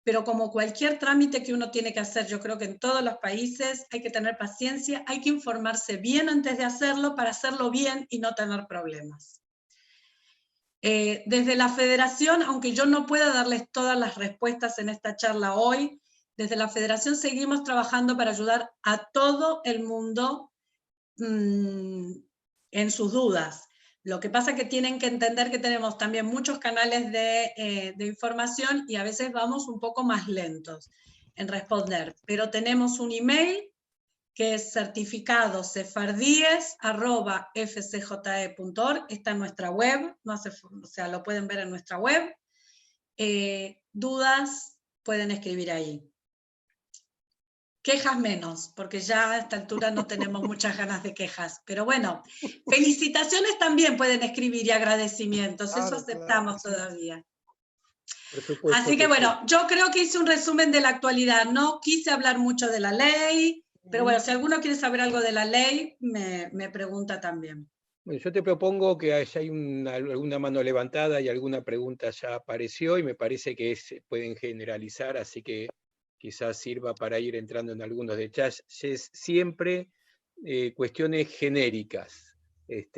pero como cualquier trámite que uno tiene que hacer, yo creo que en todos los países hay que tener paciencia, hay que informarse bien antes de hacerlo para hacerlo bien y no tener problemas. Desde la Federación, aunque yo no pueda darles todas las respuestas en esta charla hoy, desde la Federación seguimos trabajando para ayudar a todo el mundo en sus dudas. Lo que pasa es que tienen que entender que tenemos también muchos canales de información y a veces vamos un poco más lentos en responder. Pero tenemos un email que es certificadosefardíes@fcje.org, está en nuestra web, o sea, lo pueden ver en nuestra web. Dudas pueden escribir ahí. Quejas menos, porque ya a esta altura no tenemos muchas ganas de quejas. Pero bueno, felicitaciones también pueden escribir y agradecimientos, eso aceptamos todavía. Así que bueno, yo creo que hice un resumen de la actualidad, no quise hablar mucho de la ley, pero bueno, si alguno quiere saber algo de la ley, me pregunta también. Bueno, yo te propongo que hay alguna mano levantada y alguna pregunta ya apareció y me parece que se pueden generalizar, así que quizás sirva para ir entrando en algunos detalles, siempre cuestiones genéricas.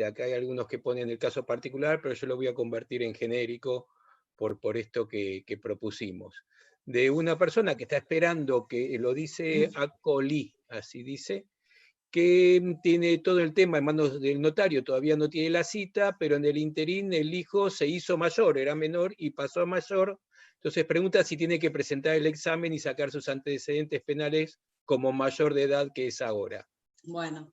Acá hay algunos que ponen el caso particular, pero yo lo voy a convertir en genérico por esto que propusimos. De una persona que está esperando, que lo dice Acoli, así dice, que tiene todo el tema en manos del notario, todavía no tiene la cita, pero en el interín el hijo se hizo mayor, era menor y pasó a mayor. Entonces pregunta si tiene que presentar el examen y sacar sus antecedentes penales como mayor de edad que es ahora. Bueno,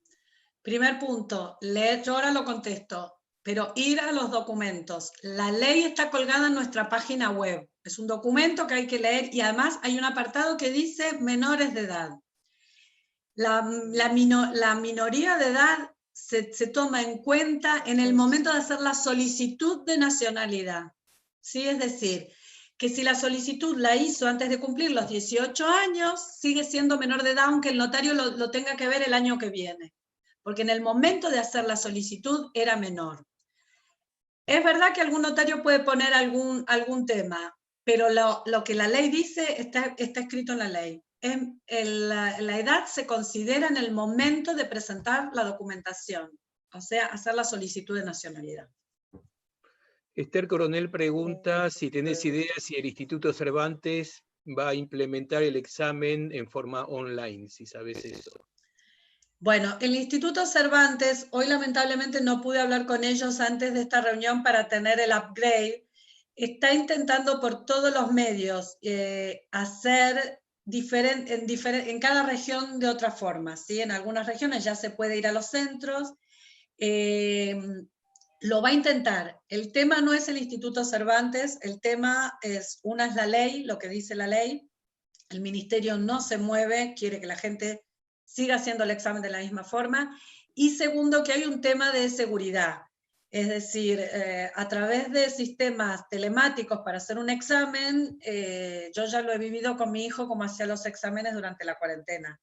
primer punto, leer, yo ahora lo contesto, pero ir a los documentos. La ley está colgada en nuestra página web. Es un documento que hay que leer y además hay un apartado que dice menores de edad. La minoría de edad se toma en cuenta en el momento de hacer la solicitud de nacionalidad. ¿Sí? Es decir, que si la solicitud la hizo antes de cumplir los 18 años, sigue siendo menor de edad, aunque el notario lo tenga que ver el año que viene. Porque en el momento de hacer la solicitud era menor. Es verdad que algún notario puede poner algún tema, pero lo que la ley dice está escrito en la ley. La edad se considera en el momento de presentar la documentación, o sea, hacer la solicitud de nacionalidad. Esther Coronel pregunta si tenés idea si el Instituto Cervantes va a implementar el examen en forma online, si sabes eso. Bueno, el Instituto Cervantes, hoy lamentablemente no pude hablar con ellos antes de esta reunión para tener el upgrade, está intentando por todos los medios hacer en cada región de otra forma, ¿sí? En algunas regiones ya se puede ir a los centros, lo va a intentar. El tema no es el Instituto Cervantes, el tema es la ley, lo que dice la ley. El ministerio no se mueve, quiere que la gente siga haciendo el examen de la misma forma. Y segundo, que hay un tema de seguridad. Es decir, a través de sistemas telemáticos para hacer un examen, yo ya lo he vivido con mi hijo como hacía los exámenes durante la cuarentena.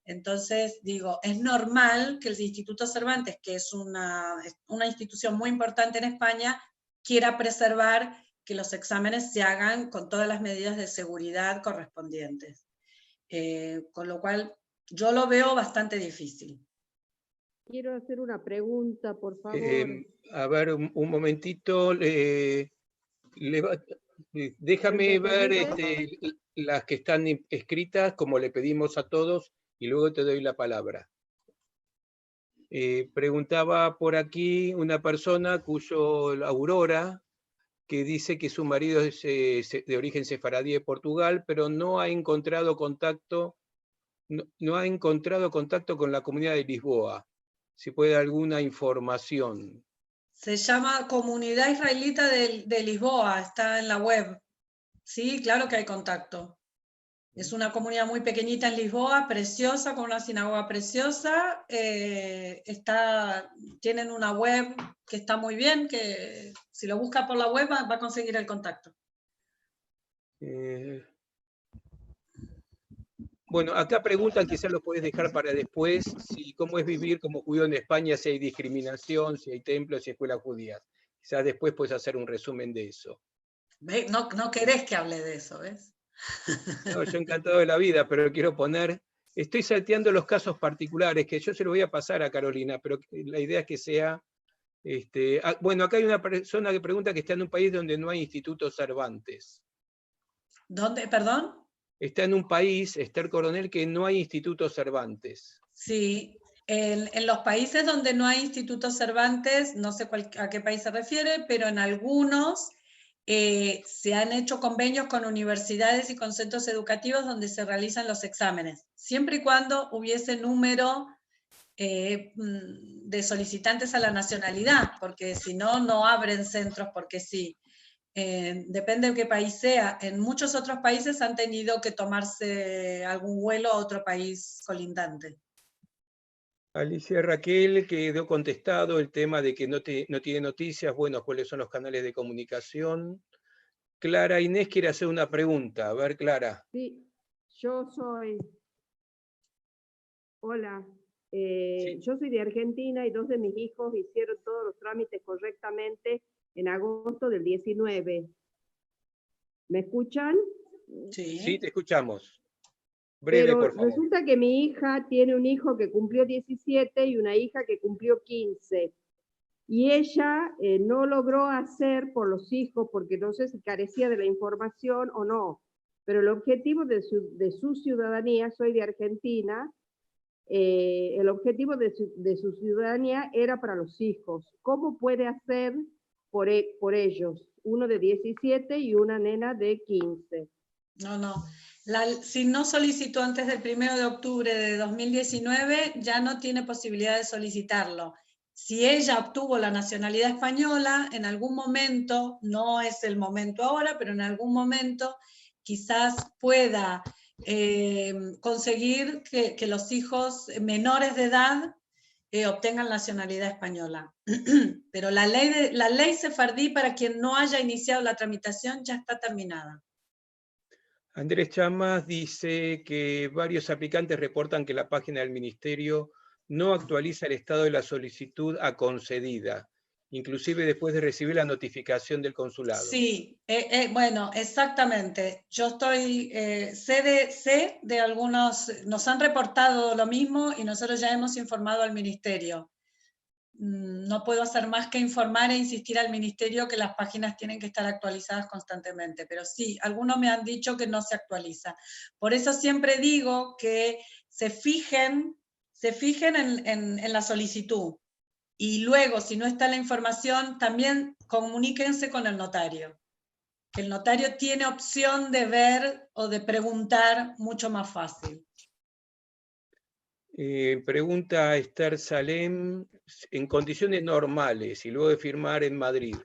Entonces, digo, es normal que el Instituto Cervantes, que es una institución muy importante en España, quiera preservar que los exámenes se hagan con todas las medidas de seguridad correspondientes. Con lo cual, yo lo veo bastante difícil. Quiero hacer una pregunta, por favor. A ver, un momentito. Déjame ver las que están escritas, como le pedimos a todos, y luego te doy la palabra. Preguntaba por aquí una persona Aurora, que dice que su marido es de origen sefaradí de Portugal, pero no ha encontrado contacto con la comunidad de Lisboa. Si puede alguna información. Se llama Comunidad Israelita de Lisboa, está en la web. Sí, claro que hay contacto. Es una comunidad muy pequeñita en Lisboa, preciosa, con una sinagoga preciosa. Tienen una web que está muy bien, que si lo busca por la web va a conseguir el contacto. Bueno, acá preguntan, quizás lo puedes dejar para después, cómo es vivir como judío en España, si hay discriminación, si hay templos, si hay escuelas judías. Quizás después puedes hacer un resumen de eso. No querés que hable de eso, ¿ves? No, yo encantado de la vida, pero quiero estoy salteando los casos particulares, que yo se los voy a pasar a Carolina, pero la idea es que sea... bueno, acá hay una persona que pregunta que está en un país donde no hay Instituto Cervantes. ¿Dónde, perdón? Está en un país, Esther Coronel, que no hay Instituto Cervantes. Sí, en los países donde no hay Instituto Cervantes, no sé a qué país se refiere, pero en algunos se han hecho convenios con universidades y con centros educativos donde se realizan los exámenes, siempre y cuando hubiese número de solicitantes a la nacionalidad, porque si no, no abren centros porque sí. Depende de qué país sea. En muchos otros países han tenido que tomarse algún vuelo a otro país colindante. Alicia Raquel quedó contestado el tema de que no tiene noticias. Bueno, ¿cuáles son los canales de comunicación? Clara Inés quiere hacer una pregunta. A ver, Clara. Sí, yo soy... Hola. Sí. Yo soy de Argentina y 2 de mis hijos hicieron todos los trámites correctamente en agosto del 19. ¿Me escuchan? Sí. Sí, te escuchamos. Breve, pero por favor. Resulta que mi hija tiene un hijo que cumplió 17 y una hija que cumplió 15. Y ella no logró hacer por los hijos, porque no sé si carecía de la información o no, pero el objetivo de su ciudadanía, soy de Argentina, el objetivo de su ciudadanía era para los hijos. ¿Cómo puede hacer por ellos? Uno de 17 y una nena de 15. No. Si no solicitó antes del 1 de octubre de 2019, ya no tiene posibilidad de solicitarlo. Si ella obtuvo la nacionalidad española, en algún momento, no es el momento ahora, pero en algún momento quizás pueda conseguir que los hijos menores de edad obtengan nacionalidad española. Pero la ley sefardí, para quien no haya iniciado la tramitación, ya está terminada. Andrés Chamas dice que varios aplicantes reportan que la página del Ministerio no actualiza el estado de la solicitud a concedida, inclusive después de recibir la notificación del consulado. Sí, bueno, exactamente. Yo estoy, sé de algunos, nos han reportado lo mismo y nosotros ya hemos informado al Ministerio. No puedo hacer más que informar e insistir al Ministerio que las páginas tienen que estar actualizadas constantemente, pero sí, algunos me han dicho que no se actualiza. Por eso siempre digo que se fijen en la solicitud. Y luego, si no está la información, también comuníquense con el notario. El notario tiene opción de ver o de preguntar mucho más fácil. Pregunta Esther Salem, en condiciones normales y luego de firmar en Madrid,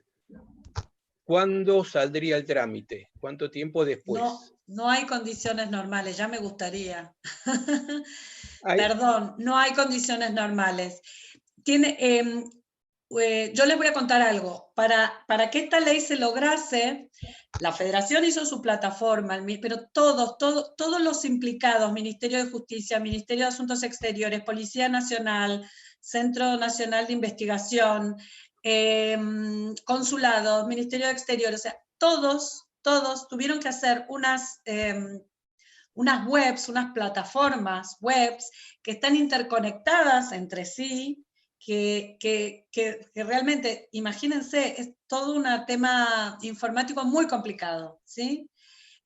¿cuándo saldría el trámite? ¿Cuánto tiempo después? No hay condiciones normales, ya me gustaría. Perdón, no hay condiciones normales. Yo les voy a contar algo. Para que esta ley se lograse, la Federación hizo su plataforma, pero todos los implicados, Ministerio de Justicia, Ministerio de Asuntos Exteriores, Policía Nacional, Centro Nacional de Investigación, consulados, Ministerio de Exteriores, o sea, todos tuvieron que hacer unas webs, unas plataformas webs que están interconectadas entre sí, que realmente, imagínense, es todo un tema informático muy complicado, ¿sí?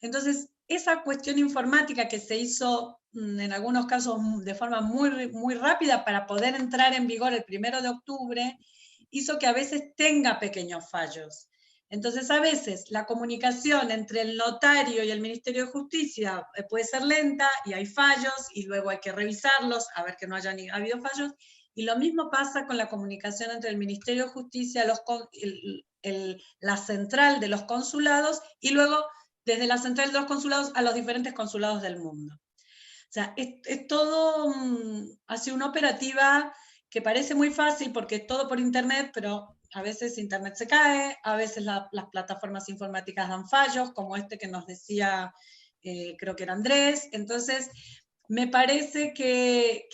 Entonces, esa cuestión informática que se hizo en algunos casos de forma muy rápida para poder entrar en vigor el 1 de octubre, hizo que a veces tenga pequeños fallos. Entonces, a veces la comunicación entre el notario y el Ministerio de Justicia puede ser lenta y hay fallos y luego hay que revisarlos a ver que no haya habido fallos. Y lo mismo pasa con la comunicación entre el Ministerio de Justicia, la central de los consulados y luego desde la central de los consulados a los diferentes consulados del mundo. O sea, es todo así una operativa que parece muy fácil porque es todo por internet, pero a veces internet se cae, a veces las plataformas informáticas dan fallos, como este que nos decía, creo que era Andrés. Entonces, me parece que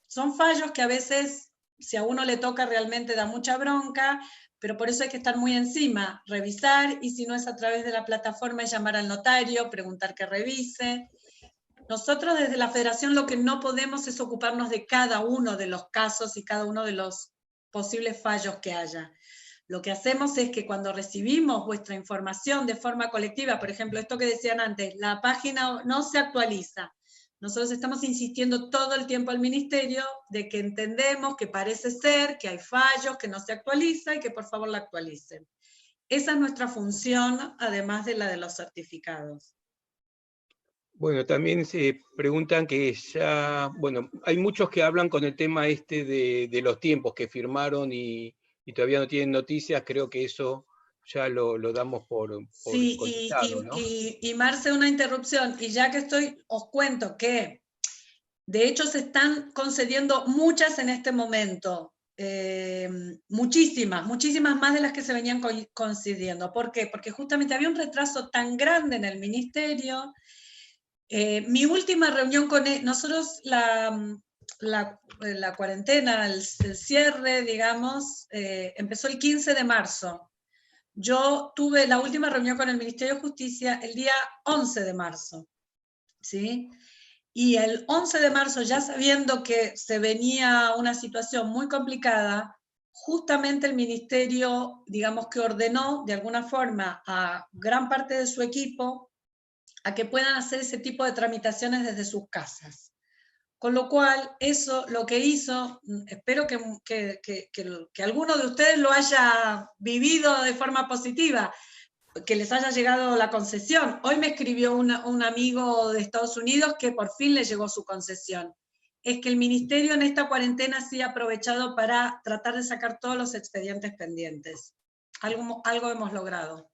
son fallos que a veces, si a uno le toca, realmente da mucha bronca, pero por eso hay que estar muy encima, revisar, y si no es a través de la plataforma, es llamar al notario, preguntar que revise. Nosotros desde la Federación lo que no podemos es ocuparnos de cada uno de los casos y cada uno de los posibles fallos que haya. Lo que hacemos es que cuando recibimos vuestra información de forma colectiva, por ejemplo, esto que decían antes, la página no se actualiza. Nosotros estamos insistiendo todo el tiempo al Ministerio de que entendemos que parece ser que hay fallos, que no se actualiza y que por favor la actualicen. Esa es nuestra función, además de la de los certificados. Bueno, también se preguntan que ya, bueno, hay muchos que hablan con el tema este de los tiempos que firmaron y todavía no tienen noticias. Creo que eso ya lo damos por sí, contestado, ¿no? Y Marce, una interrupción, y ya que estoy, os cuento que de hecho se están concediendo muchas en este momento, muchísimas más de las que se venían concediendo. ¿Por qué? Porque justamente había un retraso tan grande en el Ministerio. Mi última reunión con nosotros, la cuarentena, el cierre, digamos, empezó el 15 de marzo. Yo tuve la última reunión con el Ministerio de Justicia el día 11 de marzo, ¿sí? Y el 11 de marzo, ya sabiendo que se venía una situación muy complicada, justamente el Ministerio, digamos que ordenó de alguna forma a gran parte de su equipo a que puedan hacer ese tipo de tramitaciones desde sus casas. Con lo cual, eso lo que hizo, espero que alguno de ustedes lo haya vivido de forma positiva, que les haya llegado la concesión. Hoy me escribió un amigo de Estados Unidos que por fin le llegó su concesión. Es que el Ministerio en esta cuarentena sí ha aprovechado para tratar de sacar todos los expedientes pendientes. Algo hemos logrado.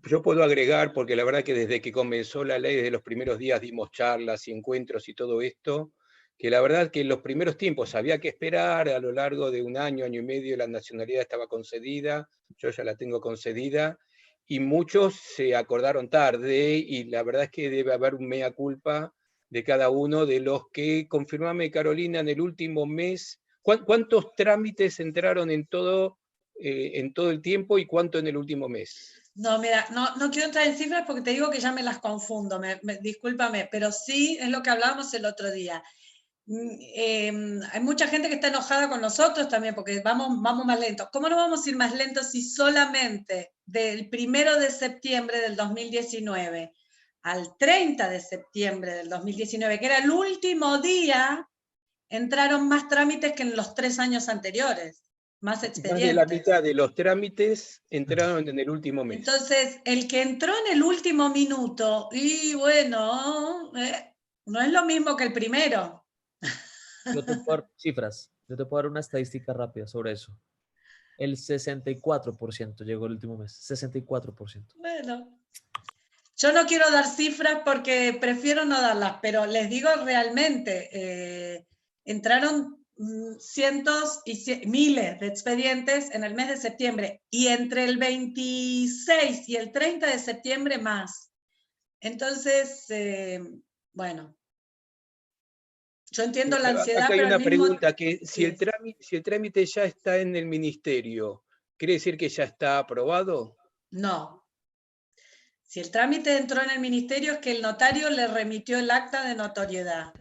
Yo puedo agregar, porque la verdad que desde que comenzó la ley, desde los primeros días dimos charlas y encuentros y todo esto, que la verdad que en los primeros tiempos había que esperar, a lo largo de un año, año y medio, la nacionalidad estaba concedida, yo ya la tengo concedida, y muchos se acordaron tarde, y la verdad es que debe haber un mea culpa de cada uno de los que, confirmame Carolina, en el último mes, ¿cuántos trámites entraron en todo el tiempo y cuánto en el último mes? No, mira, no quiero entrar en cifras porque te digo que ya me las confundo, discúlpame, pero sí es lo que hablábamos el otro día. Hay mucha gente que está enojada con nosotros también porque vamos más lentos. ¿Cómo no vamos a ir más lentos si solamente del 1 de septiembre del 2019 al 30 de septiembre del 2019, que era el último día, entraron más trámites que en los 3 años anteriores? Más expedientes. Más de la mitad de los trámites entraron en el último mes. Entonces, el que entró en el último minuto, y bueno, no es lo mismo que el primero. Yo te puedo dar cifras, yo te puedo dar una estadística rápida sobre eso. El 64% llegó el último mes, 64%. Bueno, yo no quiero dar cifras porque prefiero no darlas, pero les digo realmente, entraron cientos y miles de expedientes en el mes de septiembre, y entre el 26 y el 30 de septiembre más. Entonces, bueno, yo entiendo la ansiedad. Acá hay pero una pregunta, que sí. si el trámite ya está en el ministerio, ¿quiere decir que ya está aprobado? No. Si el trámite entró en el ministerio es que el notario le remitió el acta de notoriedad.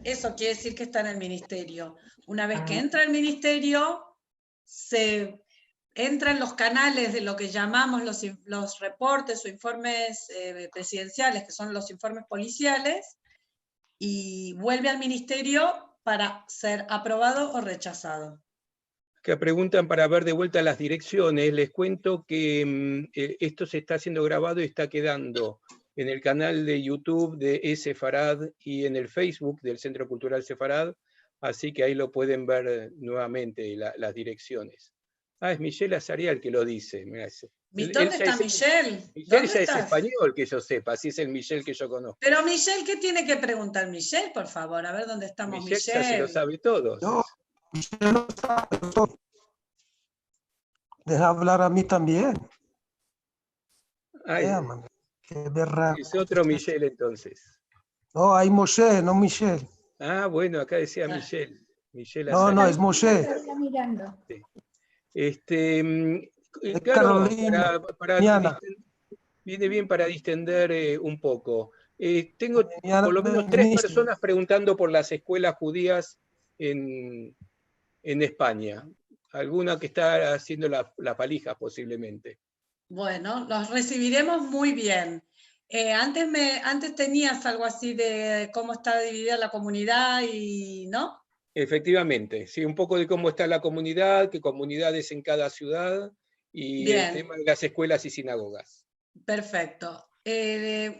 Eso quiere decir que está en el ministerio. Una vez que entra al ministerio, se entra en los canales de lo que llamamos los reportes o informes presidenciales, que son los informes policiales, y vuelve al ministerio para ser aprobado o rechazado. Que preguntan para ver de vuelta las direcciones. Les cuento que esto se está haciendo grabado y está quedando en el canal de YouTube de Sefarad y en el Facebook del Centro Cultural Sefarad, así que ahí lo pueden ver nuevamente las direcciones. Es Michelle Azarial que lo dice. Mirá, ¿Dónde está Michelle? Michelle ya es español, que yo sepa, así es el Michelle que yo conozco. Pero Michelle, ¿qué tiene que preguntar Michelle, por favor? A ver dónde estamos, Michelle. Ya se lo sabe todo. No, Michelle lo sabe todo. Deja hablar a mí también. Qué berraco. Es otro Michelle entonces. No, hay Moshe, no Michelle. Bueno, acá decía Michelle. No, es Moshe. Claro, viene bien para distender un poco. Tengo por lo menos 3 personas preguntando por las escuelas judías en España. Alguna que está haciendo las valijas posiblemente. Bueno, los recibiremos muy bien. Antes tenías algo así de cómo está dividida la comunidad, ¿no? Efectivamente, sí, un poco de cómo está la comunidad, qué comunidades en cada ciudad, y bien. El tema de las escuelas y sinagogas. Perfecto.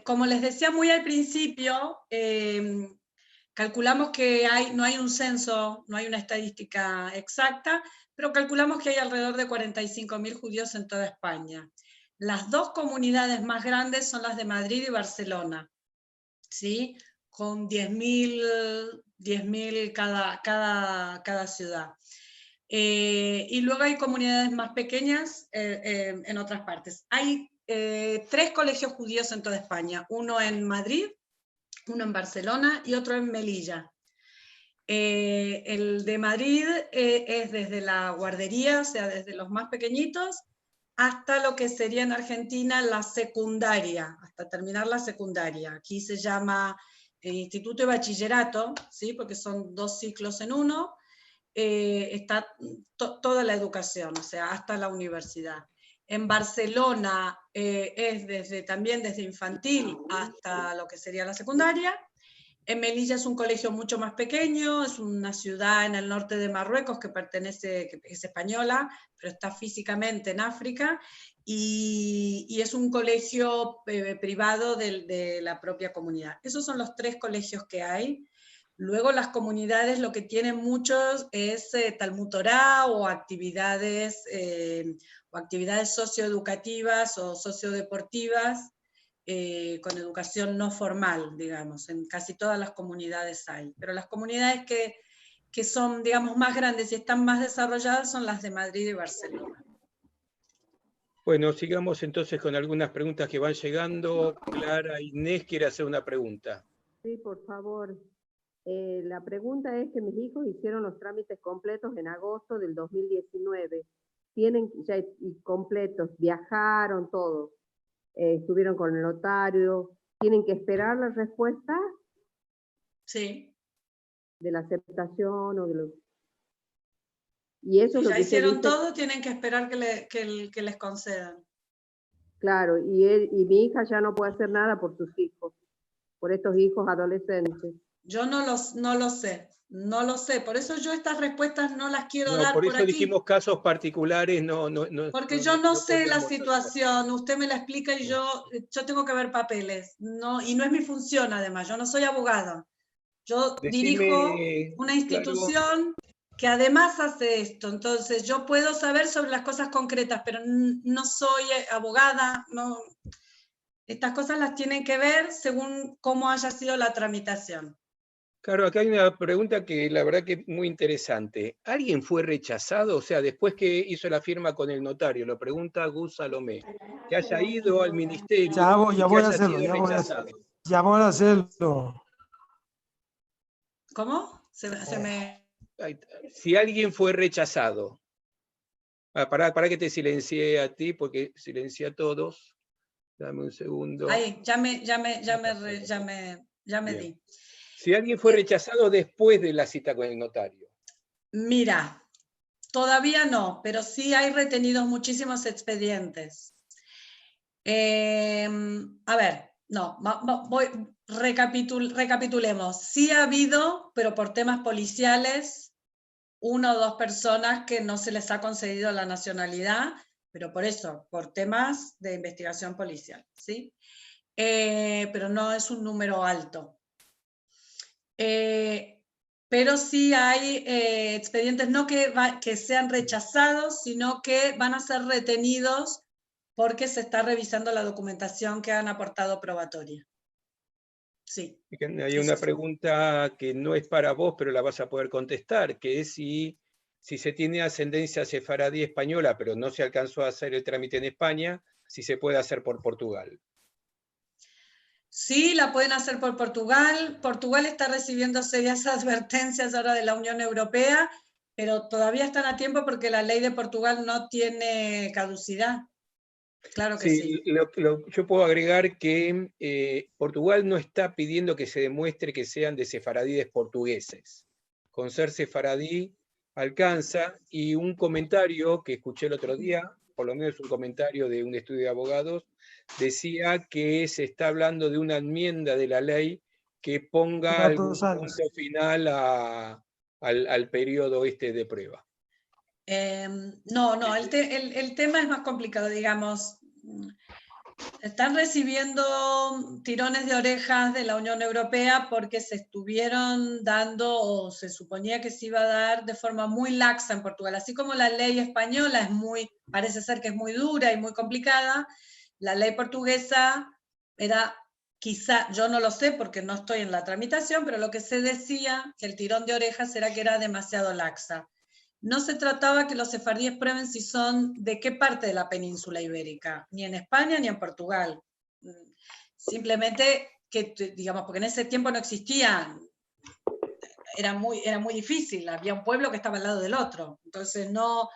Como les decía muy al principio, calculamos que no hay un censo, no hay una estadística exacta, pero calculamos que hay alrededor de 45.000 judíos en toda España. Las 2 comunidades más grandes son las de Madrid y Barcelona, ¿sí? Con 10.000 cada ciudad. Y luego hay comunidades más pequeñas en otras partes. Hay 3 colegios judíos en toda España, uno en Madrid, uno en Barcelona y otro en Melilla. El de Madrid es desde la guardería, o sea, desde los más pequeñitos, hasta lo que sería en Argentina la secundaria, hasta terminar la secundaria. Aquí se llama Instituto y Bachillerato, ¿sí? Porque son 2 ciclos en uno. Está toda la educación, o sea, hasta la universidad. En Barcelona es también desde infantil hasta lo que sería la secundaria. En Melilla es un colegio mucho más pequeño, es una ciudad en el norte de Marruecos que es española, pero está físicamente en África, y es un colegio privado de la propia comunidad. Esos son los 3 colegios que hay. Luego las comunidades lo que tienen muchos es Talmud Torá o actividades socioeducativas o sociodeportivas, con educación no formal, digamos, en casi todas las comunidades hay, pero las comunidades que son, digamos, más grandes y están más desarrolladas son las de Madrid y Barcelona. Bueno, sigamos entonces con algunas preguntas que van llegando. Clara Inés quiere hacer una pregunta. Sí, por favor. La pregunta es que mis hijos hicieron los trámites completos en agosto del 2019. Tienen ya completos, viajaron, todo. Estuvieron con el notario. ¿Tienen que esperar la respuesta? Sí. De la aceptación o de lo... Y eso Si es lo ya que hicieron todo, tienen que esperar que les concedan. Claro, y mi hija ya no puede hacer nada por sus hijos, por estos hijos adolescentes. Yo no lo sé, por eso yo estas respuestas no las quiero dar por por eso aquí. dijimos casos particulares, Porque yo no sé la podemos situación, usted me la explica y yo tengo que ver papeles, y no es mi función además, yo no soy abogada. Yo dirijo una institución que además hace esto, entonces yo puedo saber sobre las cosas concretas, pero no soy abogada, no. Estas cosas las tienen que ver según cómo haya sido la tramitación. Claro, acá hay una pregunta que la verdad que es muy interesante. ¿Alguien fue rechazado? O sea, después que hizo la firma con el notario, lo pregunta Gus Salomé, que haya ido al ministerio Ya voy y que a haya hacerlo, sido rechazado. ya voy a hacerlo. ¿Cómo? Si alguien fue rechazado. Para que te silencié a ti, porque silencié a todos. Dame un segundo. Ahí, ya me di. Si alguien fue rechazado después de la cita con el notario. Mira, todavía no, pero sí hay retenidos muchísimos expedientes. A ver, recapitulemos. Sí ha habido, pero por temas policiales, 1 o 2 personas que no se les ha concedido la nacionalidad, pero por eso, por temas de investigación policial, ¿sí? Pero no es un número alto. Pero sí hay expedientes no que sean rechazados, sino que van a ser retenidos porque se está revisando la documentación que han aportado probatoria. Sí. Hay una pregunta que no es para vos, pero la vas a poder contestar, que es si se tiene ascendencia sefaradí española, pero no se alcanzó a hacer el trámite en España, si se puede hacer por Portugal. Sí, la pueden hacer por Portugal. Portugal está recibiendo serias advertencias ahora de la Unión Europea, pero todavía están a tiempo porque la ley de Portugal no tiene caducidad. Claro que sí. Yo puedo agregar que Portugal no está pidiendo que se demuestre que sean de sefaradíes portugueses. Con ser sefaradí alcanza, y un comentario que escuché el otro día, por lo menos un comentario de un estudio de abogados, decía que se está hablando de una enmienda de la ley que ponga algún punto final al periodo de prueba. No, el tema es más complicado, digamos. Están recibiendo tirones de orejas de la Unión Europea porque se estuvieron dando, o se suponía que se iba a dar de forma muy laxa en Portugal. Así como la ley española parece ser que es muy dura y muy complicada, la ley portuguesa era, quizá, yo no lo sé porque no estoy en la tramitación, pero lo que se decía, que el tirón de orejas era que era demasiado laxa. No se trataba que los sefardíes prueben si son de qué parte de la península ibérica, ni en España ni en Portugal. Simplemente que, digamos, porque en ese tiempo no existían, era muy difícil, había un pueblo que estaba al lado del otro, entonces no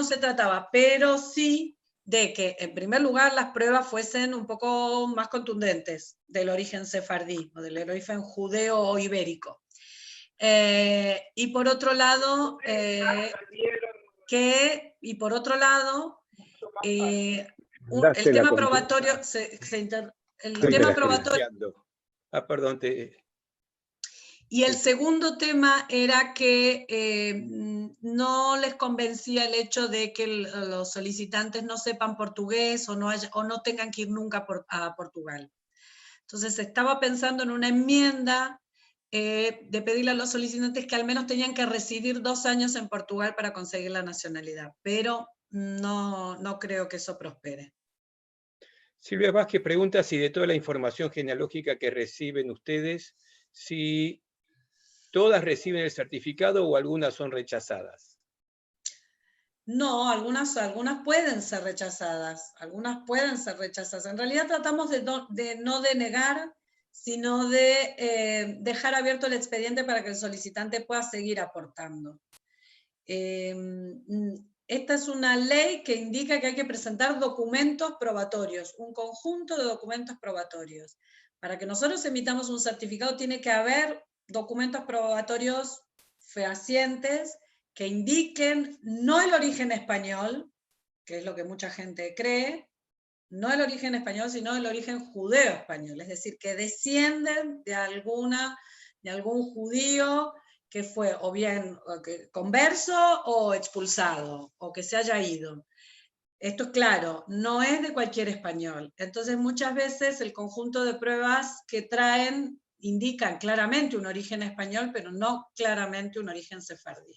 se trataba, pero sí de que, en primer lugar, las pruebas fuesen un poco más contundentes del origen sefardí, o del origen judeo o ibérico. Y por otro lado, el tema probatorio perdón. Y el segundo tema era que no les convencía el hecho de que los solicitantes no sepan portugués o no tengan que ir nunca a Portugal. Entonces se estaba pensando en una enmienda de pedirle a los solicitantes que al menos tenían que residir 2 años en Portugal para conseguir la nacionalidad, pero no creo que eso prospere. Silvia Vázquez pregunta si de toda la información genealógica que reciben ustedes, si todas reciben el certificado o algunas son rechazadas. No, algunas pueden ser rechazadas, En realidad tratamos de no denegar, sino de dejar abierto el expediente para que el solicitante pueda seguir aportando. Esta es una ley que indica que hay que presentar documentos probatorios, un conjunto de documentos probatorios. Para que nosotros emitamos un certificado tiene que haber documentos probatorios fehacientes que indiquen no el origen español, que es lo que mucha gente cree, no el origen español, sino el origen judeo-español, es decir, que descienden de algún judío que fue o bien converso o expulsado, o que se haya ido. Esto es claro, no es de cualquier español. Entonces muchas veces el conjunto de pruebas que traen indican claramente un origen español, pero no claramente un origen sefardí.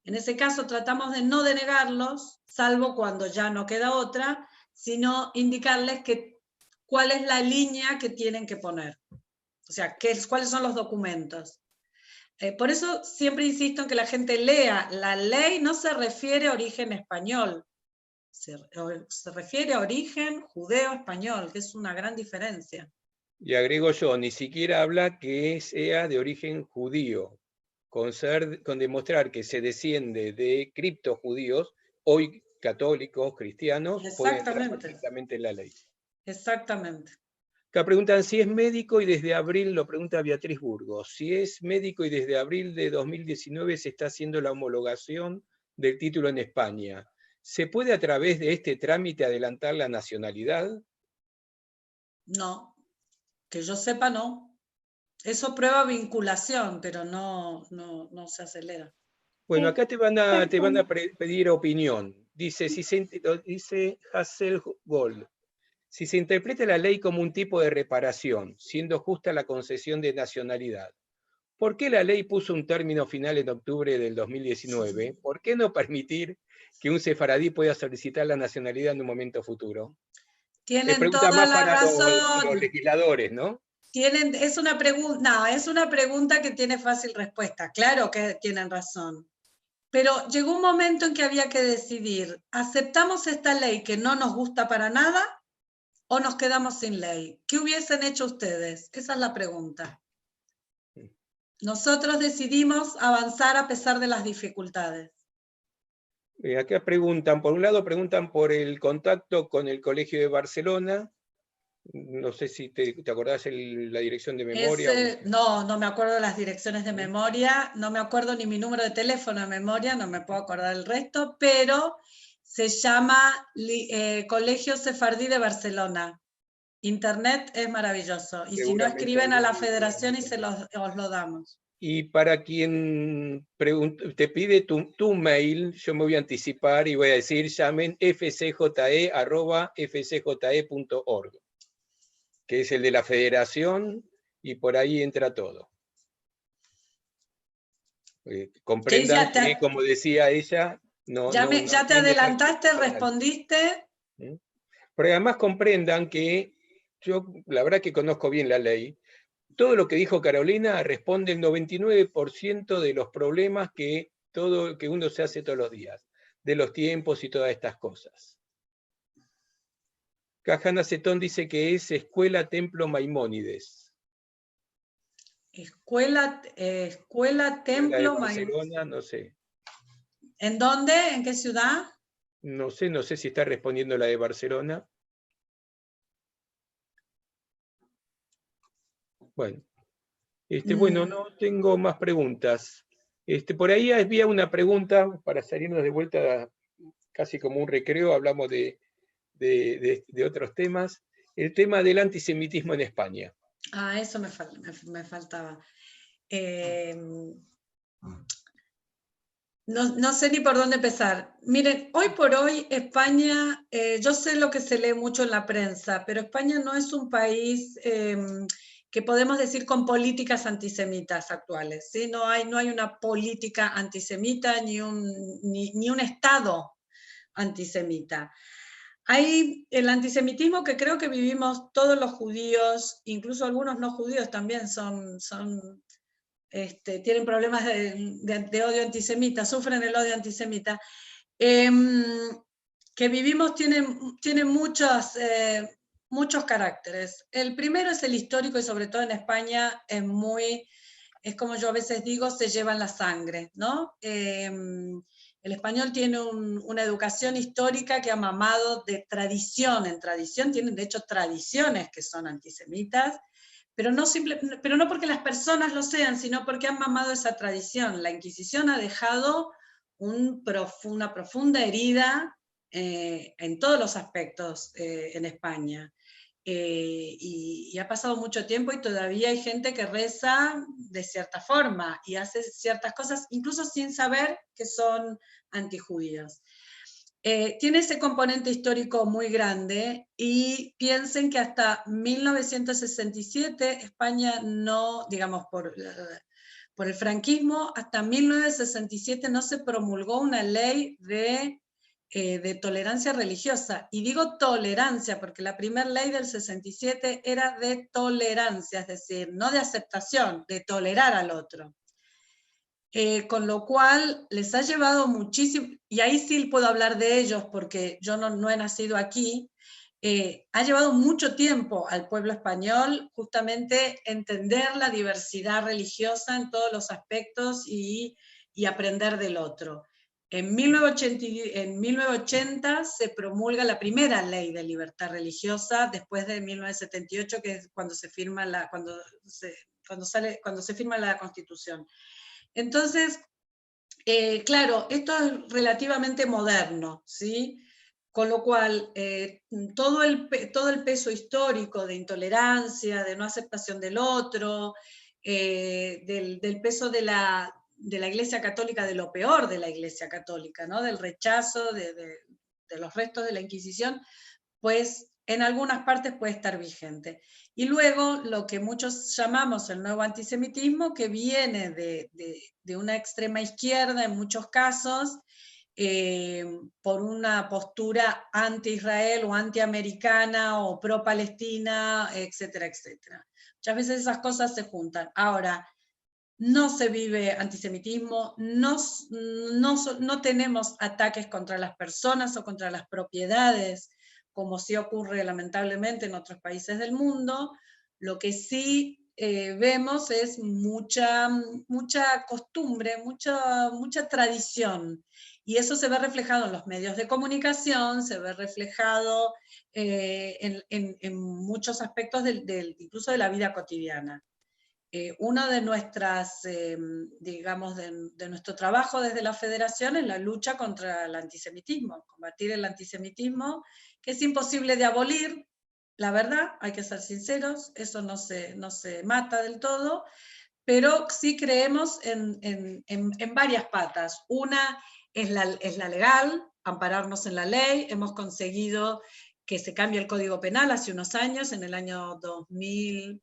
En ese caso tratamos de no denegarlos, salvo cuando ya no queda otra, sino indicarles cuál es la línea que tienen que poner. O sea, cuáles son los documentos. Por eso siempre insisto en que la gente lea. La ley no se refiere a origen español, se refiere a origen judeo-español, que es una gran diferencia. Y agrego yo, ni siquiera habla que sea de origen judío. Con demostrar que se desciende de criptojudíos, hoy católicos, cristianos, puede entrar perfectamente en la ley. Exactamente. Acá preguntan si es médico y desde abril, lo pregunta Beatriz Burgos, si es médico y desde abril de 2019 se está haciendo la homologación del título en España. ¿Se puede a través de este trámite adelantar la nacionalidad? No, que yo sepa no. Eso prueba vinculación, pero no se acelera. Bueno, acá te van a pedir opinión. Dice Hassel Gold. Si se interpreta la ley como un tipo de reparación, siendo justa la concesión de nacionalidad, ¿por qué la ley puso un término final en octubre del 2019? ¿Por qué no permitir que un sefaradí pueda solicitar la nacionalidad en un momento futuro? Tienen toda la razón. Los legisladores, ¿no? Es una pregunta que tiene fácil respuesta. Claro que tienen razón. Pero llegó un momento en que había que decidir, ¿aceptamos esta ley que no nos gusta para nada o nos quedamos sin ley? ¿Qué hubiesen hecho ustedes? Esa es la pregunta. Nosotros decidimos avanzar a pesar de las dificultades. Acá preguntan, por un lado preguntan por el contacto con el Colegio de Barcelona. No sé si te acordás la dirección de memoria. No me acuerdo de las direcciones de memoria, no me acuerdo ni mi número de teléfono de memoria, no me puedo acordar el resto, pero se llama Colegio Sefardí de Barcelona. Internet es maravilloso, y si no escriben a la federación y os lo damos. Y para quien te pide tu mail, yo me voy a anticipar y voy a decir, llamen fcje@fcje.org. que es el de la federación, y por ahí entra todo. Comprendan que, como decía ella, ya te adelantaste, respondiste. Pero además comprendan que yo, la verdad que conozco bien la ley, todo lo que dijo Carolina responde el 99% de los problemas que uno se hace todos los días, de los tiempos y todas estas cosas. Cajana Cetón dice que es Escuela Templo Maimónides. Escuela Templo Maimónides. No sé. ¿En dónde? ¿En qué ciudad? No sé si está respondiendo la de Barcelona. Bueno, bueno, no tengo más preguntas. Por ahí había una pregunta, para salirnos de vuelta casi como un recreo, hablamos de otros temas, el tema del antisemitismo en España. Eso me faltaba. No sé ni por dónde empezar. Miren, hoy por hoy España, yo sé lo que se lee mucho en la prensa, pero España no es un país que podemos decir con políticas antisemitas actuales, ¿sí? No hay una política antisemita ni un Estado antisemita. Hay el antisemitismo que creo que vivimos todos los judíos, incluso algunos no judíos también tienen problemas de odio antisemita, sufren el odio antisemita. Que vivimos tiene muchos caracteres. El primero es el histórico, y sobre todo en España es como yo a veces digo, se lleva en la sangre, ¿no? El español tiene una educación histórica que ha mamado de tradición en tradición, tienen de hecho tradiciones que son antisemitas, pero no porque las personas lo sean, sino porque han mamado esa tradición. La Inquisición ha dejado una profunda herida en todos los aspectos en España. Y ha pasado mucho tiempo y todavía hay gente que reza de cierta forma y hace ciertas cosas, incluso sin saber que son antijudíos. Tiene ese componente histórico muy grande, y piensen que hasta 1967 España no, digamos, por el franquismo, hasta 1967 no se promulgó una ley de tolerancia religiosa. Y digo tolerancia porque la primera ley del 67 era de tolerancia, es decir, no de aceptación, de tolerar al otro. Con lo cual les ha llevado muchísimo, y ahí sí puedo hablar de ellos porque yo no he nacido aquí, ha llevado mucho tiempo al pueblo español justamente entender la diversidad religiosa en todos los aspectos y aprender del otro. En 1980 se promulga la primera ley de libertad religiosa, después de 1978, que es cuando se firma cuando se firma la Constitución. Entonces, claro, esto es relativamente moderno, ¿sí? Con lo cual, todo el peso histórico de intolerancia, de no aceptación del otro, del peso de la Iglesia Católica, de lo peor de la Iglesia Católica, ¿no? Del rechazo de los restos de la Inquisición, pues en algunas partes puede estar vigente. Y luego lo que muchos llamamos el nuevo antisemitismo, que viene de una extrema izquierda en muchos casos, por una postura anti-Israel o anti-americana o pro-palestina, etcétera, etcétera. Muchas veces esas cosas se juntan. Ahora, no se vive antisemitismo, no tenemos ataques contra las personas o contra las propiedades, como sí ocurre lamentablemente en otros países del mundo. Lo que sí vemos es mucha costumbre, mucha tradición, y eso se ve reflejado en los medios de comunicación, se ve reflejado en muchos aspectos incluso de la vida cotidiana. Uno de nuestras, digamos, de nuestro trabajo desde la Federación es la lucha contra el antisemitismo, combatir el antisemitismo, que es imposible de abolir, la verdad, hay que ser sinceros, eso no se mata del todo, pero sí creemos en varias patas. Una es la legal, ampararnos en la ley. Hemos conseguido que se cambie el Código Penal hace unos años, en el año 2000,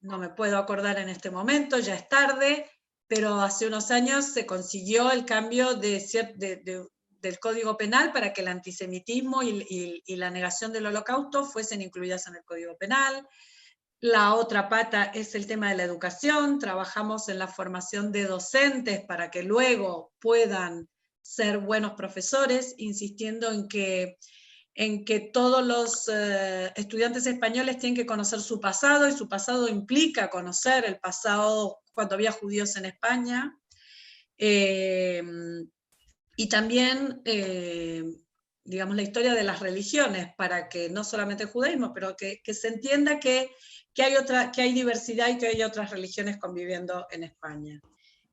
no me puedo acordar en este momento, ya es tarde, pero hace unos años se consiguió el cambio del Código Penal para que el antisemitismo y la negación del Holocausto fuesen incluidas en el Código Penal. La otra pata es el tema de la educación. Trabajamos en la formación de docentes para que luego puedan ser buenos profesores, insistiendo en que todos los estudiantes españoles tienen que conocer su pasado, y su pasado implica conocer el pasado cuando había judíos en España. Y también, digamos, la historia de las religiones, para que no solamente el judaísmo, pero que se entienda que hay diversidad y que hay otras religiones conviviendo en España.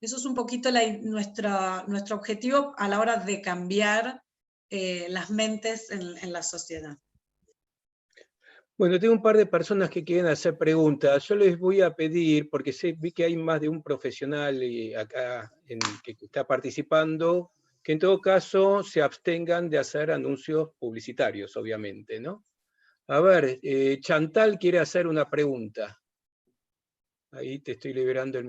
Eso es un poquito nuestro objetivo a la hora de cambiar las mentes en la sociedad. Bueno, tengo un par de personas que quieren hacer preguntas. Yo les voy a pedir, porque vi que hay más de un profesional acá que está participando, que en todo caso se abstengan de hacer anuncios publicitarios, obviamente, ¿no? A ver, Chantal quiere hacer una pregunta. Ahí te estoy liberando el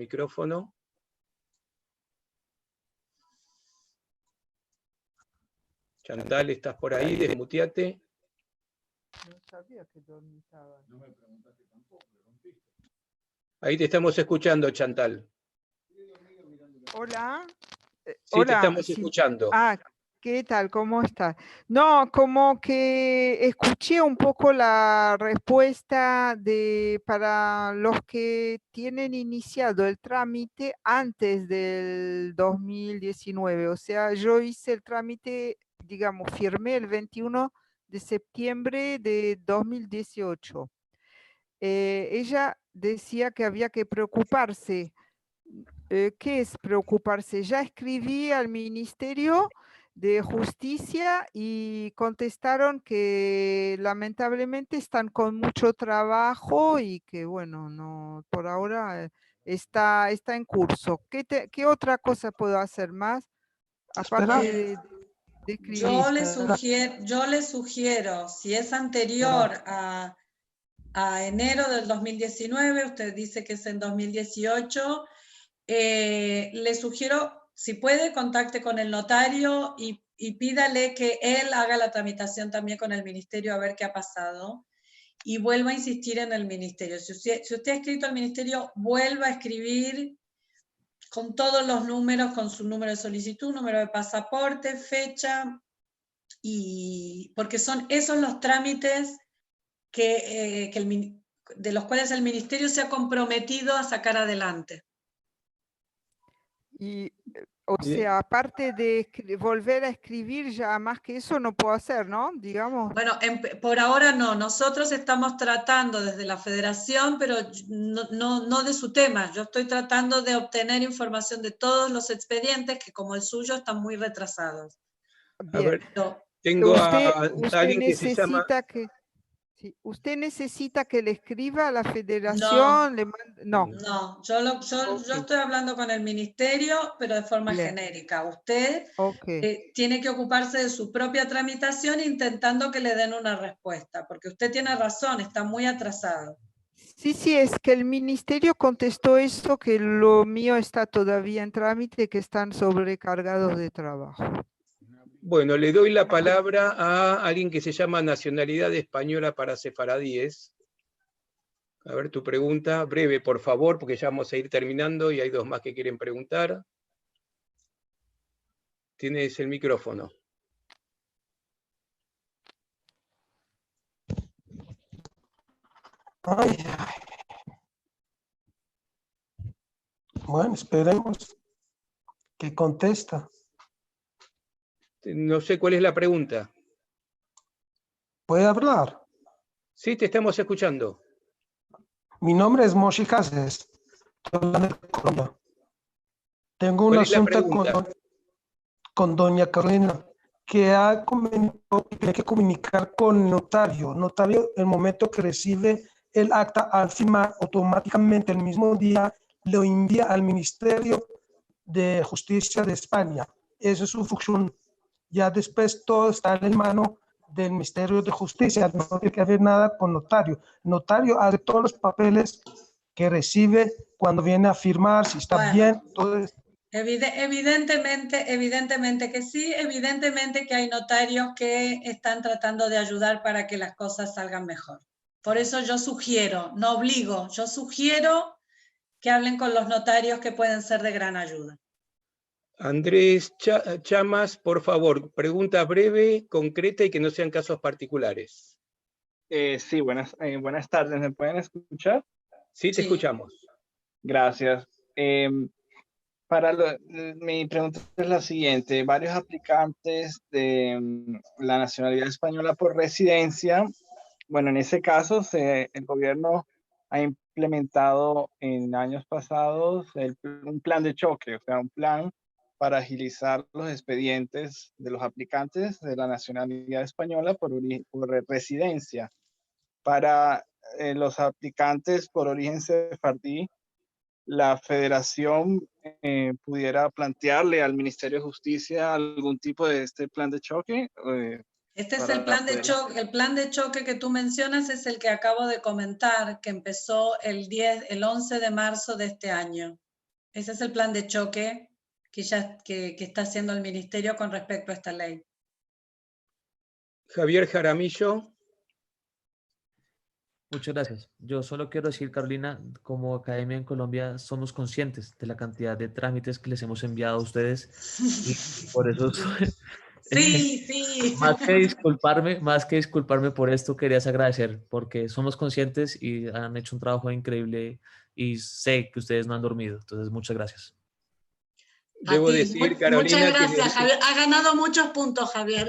Chantal, ¿estás por ahí? Desmuteate. No sabía que dormitaba. No me preguntaste tampoco. Ahí te estamos escuchando, Chantal. Hola. Sí, Hola. te estamos escuchando. ¿Qué tal? ¿Cómo estás? No, como que escuché un poco la respuesta para los que tienen iniciado el trámite antes del 2019. O sea, yo hice el trámite, digamos, firmé el 21 de septiembre de 2018. Ella decía que había que preocuparse. ¿Qué es preocuparse? Ya escribí al Ministerio de Justicia y contestaron que lamentablemente están con mucho trabajo y que bueno, no, por ahora está en curso. ¿Qué otra cosa puedo hacer más? Aparte de escribir. Yo le sugiero, si es anterior a enero del 2019, usted dice que es en 2018, le sugiero, si puede, contacte con el notario y pídale que él haga la tramitación también con el ministerio a ver qué ha pasado y vuelva a insistir en el ministerio. Si usted ha escrito al ministerio, vuelva a escribir con todos los números, con su número de solicitud, número de pasaporte, fecha, y porque son esos los trámites de los cuales el ministerio se ha comprometido a sacar adelante. Y, o sea, aparte de volver a escribir, ya más que eso no puedo hacer, ¿no? Digamos. Bueno, por ahora no. Nosotros estamos tratando desde la federación, pero no de su tema. Yo estoy tratando de obtener información de todos los expedientes que, como el suyo, están muy retrasados. A ver, tengo a alguien que se llama... ¿Usted necesita que le escriba a la federación? No, yo estoy hablando con el ministerio, pero de forma genérica. Usted tiene que ocuparse de su propia tramitación intentando que le den una respuesta, porque usted tiene razón, está muy atrasado. Sí, es que el ministerio contestó eso, que lo mío está todavía en trámite, que están sobrecargados de trabajo. Bueno, le doy la palabra a alguien que se llama Nacionalidad Española para Sefaradíes. A ver, tu pregunta, breve, por favor, porque ya vamos a ir terminando y hay dos más que quieren preguntar. Tienes el micrófono. Bueno, esperemos que contesta. No sé cuál es la pregunta. ¿Puede hablar? Sí, te estamos escuchando. Mi nombre es Moshi Cases. Estoy hablando de Colombia. Tengo un asunto con doña Carolina, que tiene que comunicar con el notario. El notario, el momento que recibe el acta, al firmar, automáticamente el mismo día lo envía al Ministerio de Justicia de España. Esa es su función. Ya después todo está en mano del Ministerio de Justicia, no tiene que haber nada con notario. El notario hace todos los papeles que recibe cuando viene a firmar, si está bien, todo eso. Evidentemente que sí, evidentemente que hay notarios que están tratando de ayudar para que las cosas salgan mejor. Por eso yo sugiero, no obligo, yo sugiero que hablen con los notarios que pueden ser de gran ayuda. Andrés Chamas, por favor, pregunta breve, concreta y que no sean casos particulares. Sí, buenas tardes. ¿Me pueden escuchar? Sí, te escuchamos. Gracias. Mi pregunta es la siguiente. Varios aplicantes de la nacionalidad española por residencia, bueno, en ese caso el gobierno ha implementado en años pasados un plan de choque, o sea, un plan para agilizar los expedientes de los aplicantes de la nacionalidad española por residencia. Para los aplicantes por origen sefardí, la federación pudiera plantearle al Ministerio de Justicia algún tipo de este plan de choque. Este es el plan de choque. El plan de choque que tú mencionas es el que acabo de comentar, que empezó el 11 de marzo de este año. Ese es el plan de choque que está haciendo el ministerio con respecto a esta ley. Javier Jaramillo. Muchas gracias. Yo solo quiero decir, Carolina, como Academia en Colombia somos conscientes de la cantidad de trámites que les hemos enviado a ustedes y por eso Sí, sí. más que disculparme por esto, querías agradecer porque somos conscientes y han hecho un trabajo increíble y sé que ustedes no han dormido. Entonces, muchas gracias. Debo decir, Carolina, muchas gracias, Javier. Ha ganado muchos puntos, Javier.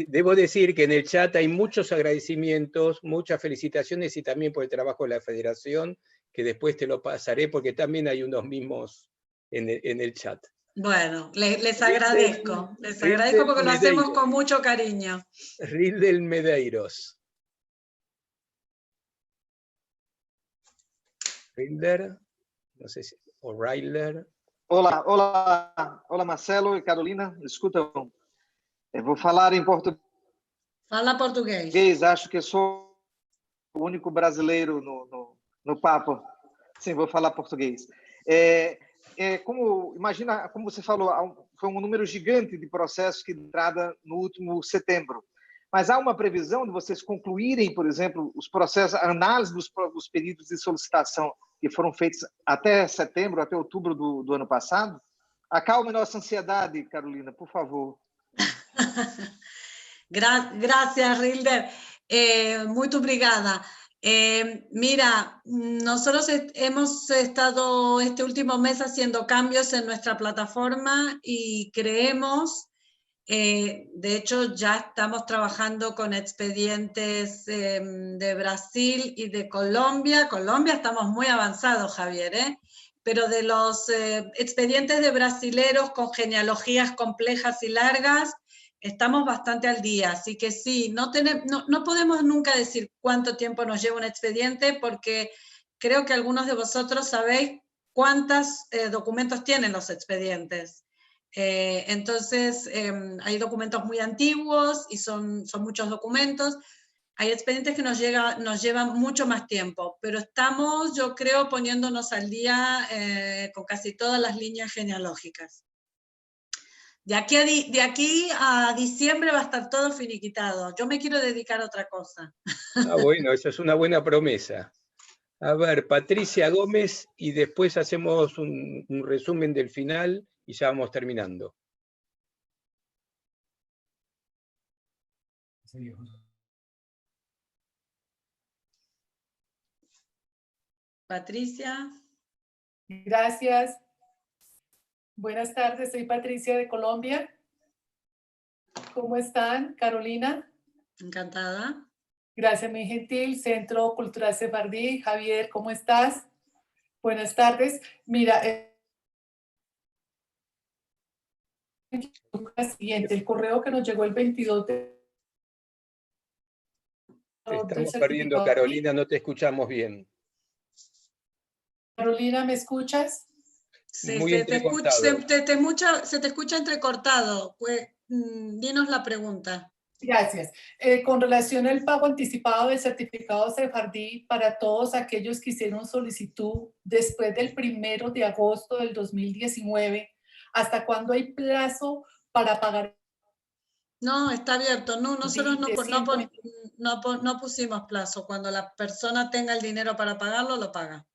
Debo decir que en el chat hay muchos agradecimientos, muchas felicitaciones y también por el trabajo de la Federación, que después te lo pasaré porque también hay unos mismos en el chat. Bueno, les agradezco. Les agradezco porque lo hacemos con mucho cariño. Rildel Medeiros. Rilder, no sé si, o Ryler. Olá Marcelo e Carolina, escutam? Eu vou falar em português. Fala português. Acho que sou o único brasileiro no papo. Sim, vou falar português. Imagina, como você falou, foi um número gigante de processos que entrada no último setembro. Mas há uma previsão de vocês concluírem, por exemplo, os processos, a análise dos pedidos de solicitação que foram feitos até setembro, até outubro do ano passado? Acalme nossa ansiedade, Carolina, por favor. Gracias, Rilder. Muy obrigada. Mira, nosotros hemos estado este último mes haciendo cambios en nuestra plataforma y creemos, de hecho ya estamos trabajando con expedientes de Brasil y de Colombia. Colombia estamos muy avanzados, Javier, pero de los expedientes de brasileros con genealogías complejas y largas, estamos bastante al día, así que sí, no podemos nunca decir cuánto tiempo nos lleva un expediente porque creo que algunos de vosotros sabéis cuántos documentos tienen los expedientes. Entonces, hay documentos muy antiguos y son muchos documentos. Hay expedientes que nos llevan mucho más tiempo, pero estamos, yo creo, poniéndonos al día con casi todas las líneas genealógicas. De aquí a diciembre va a estar todo finiquitado. Yo me quiero dedicar a otra cosa. Bueno, eso es una buena promesa. A ver, Patricia Gómez, y después hacemos un resumen del final y ya vamos terminando. Patricia. Gracias. Buenas tardes, soy Patricia de Colombia. ¿Cómo están, Carolina? Encantada. Gracias, muy gentil. Centro Cultural Sefardí. Javier, ¿cómo estás? Buenas tardes. Mira, siguiente, el correo que nos llegó el 22 de... Estamos perdiendo, Carolina, no te escuchamos bien. Carolina, ¿me escuchas? Sí, se te escucha entrecortado. Pues, dinos la pregunta. Gracias. Con relación al pago anticipado del certificado Sefardí para todos aquellos que hicieron solicitud después del 1 de agosto del 2019, ¿hasta cuándo hay plazo para pagar? No, está abierto. No, nosotros no pusimos plazo. Cuando la persona tenga el dinero para pagarlo, lo paga.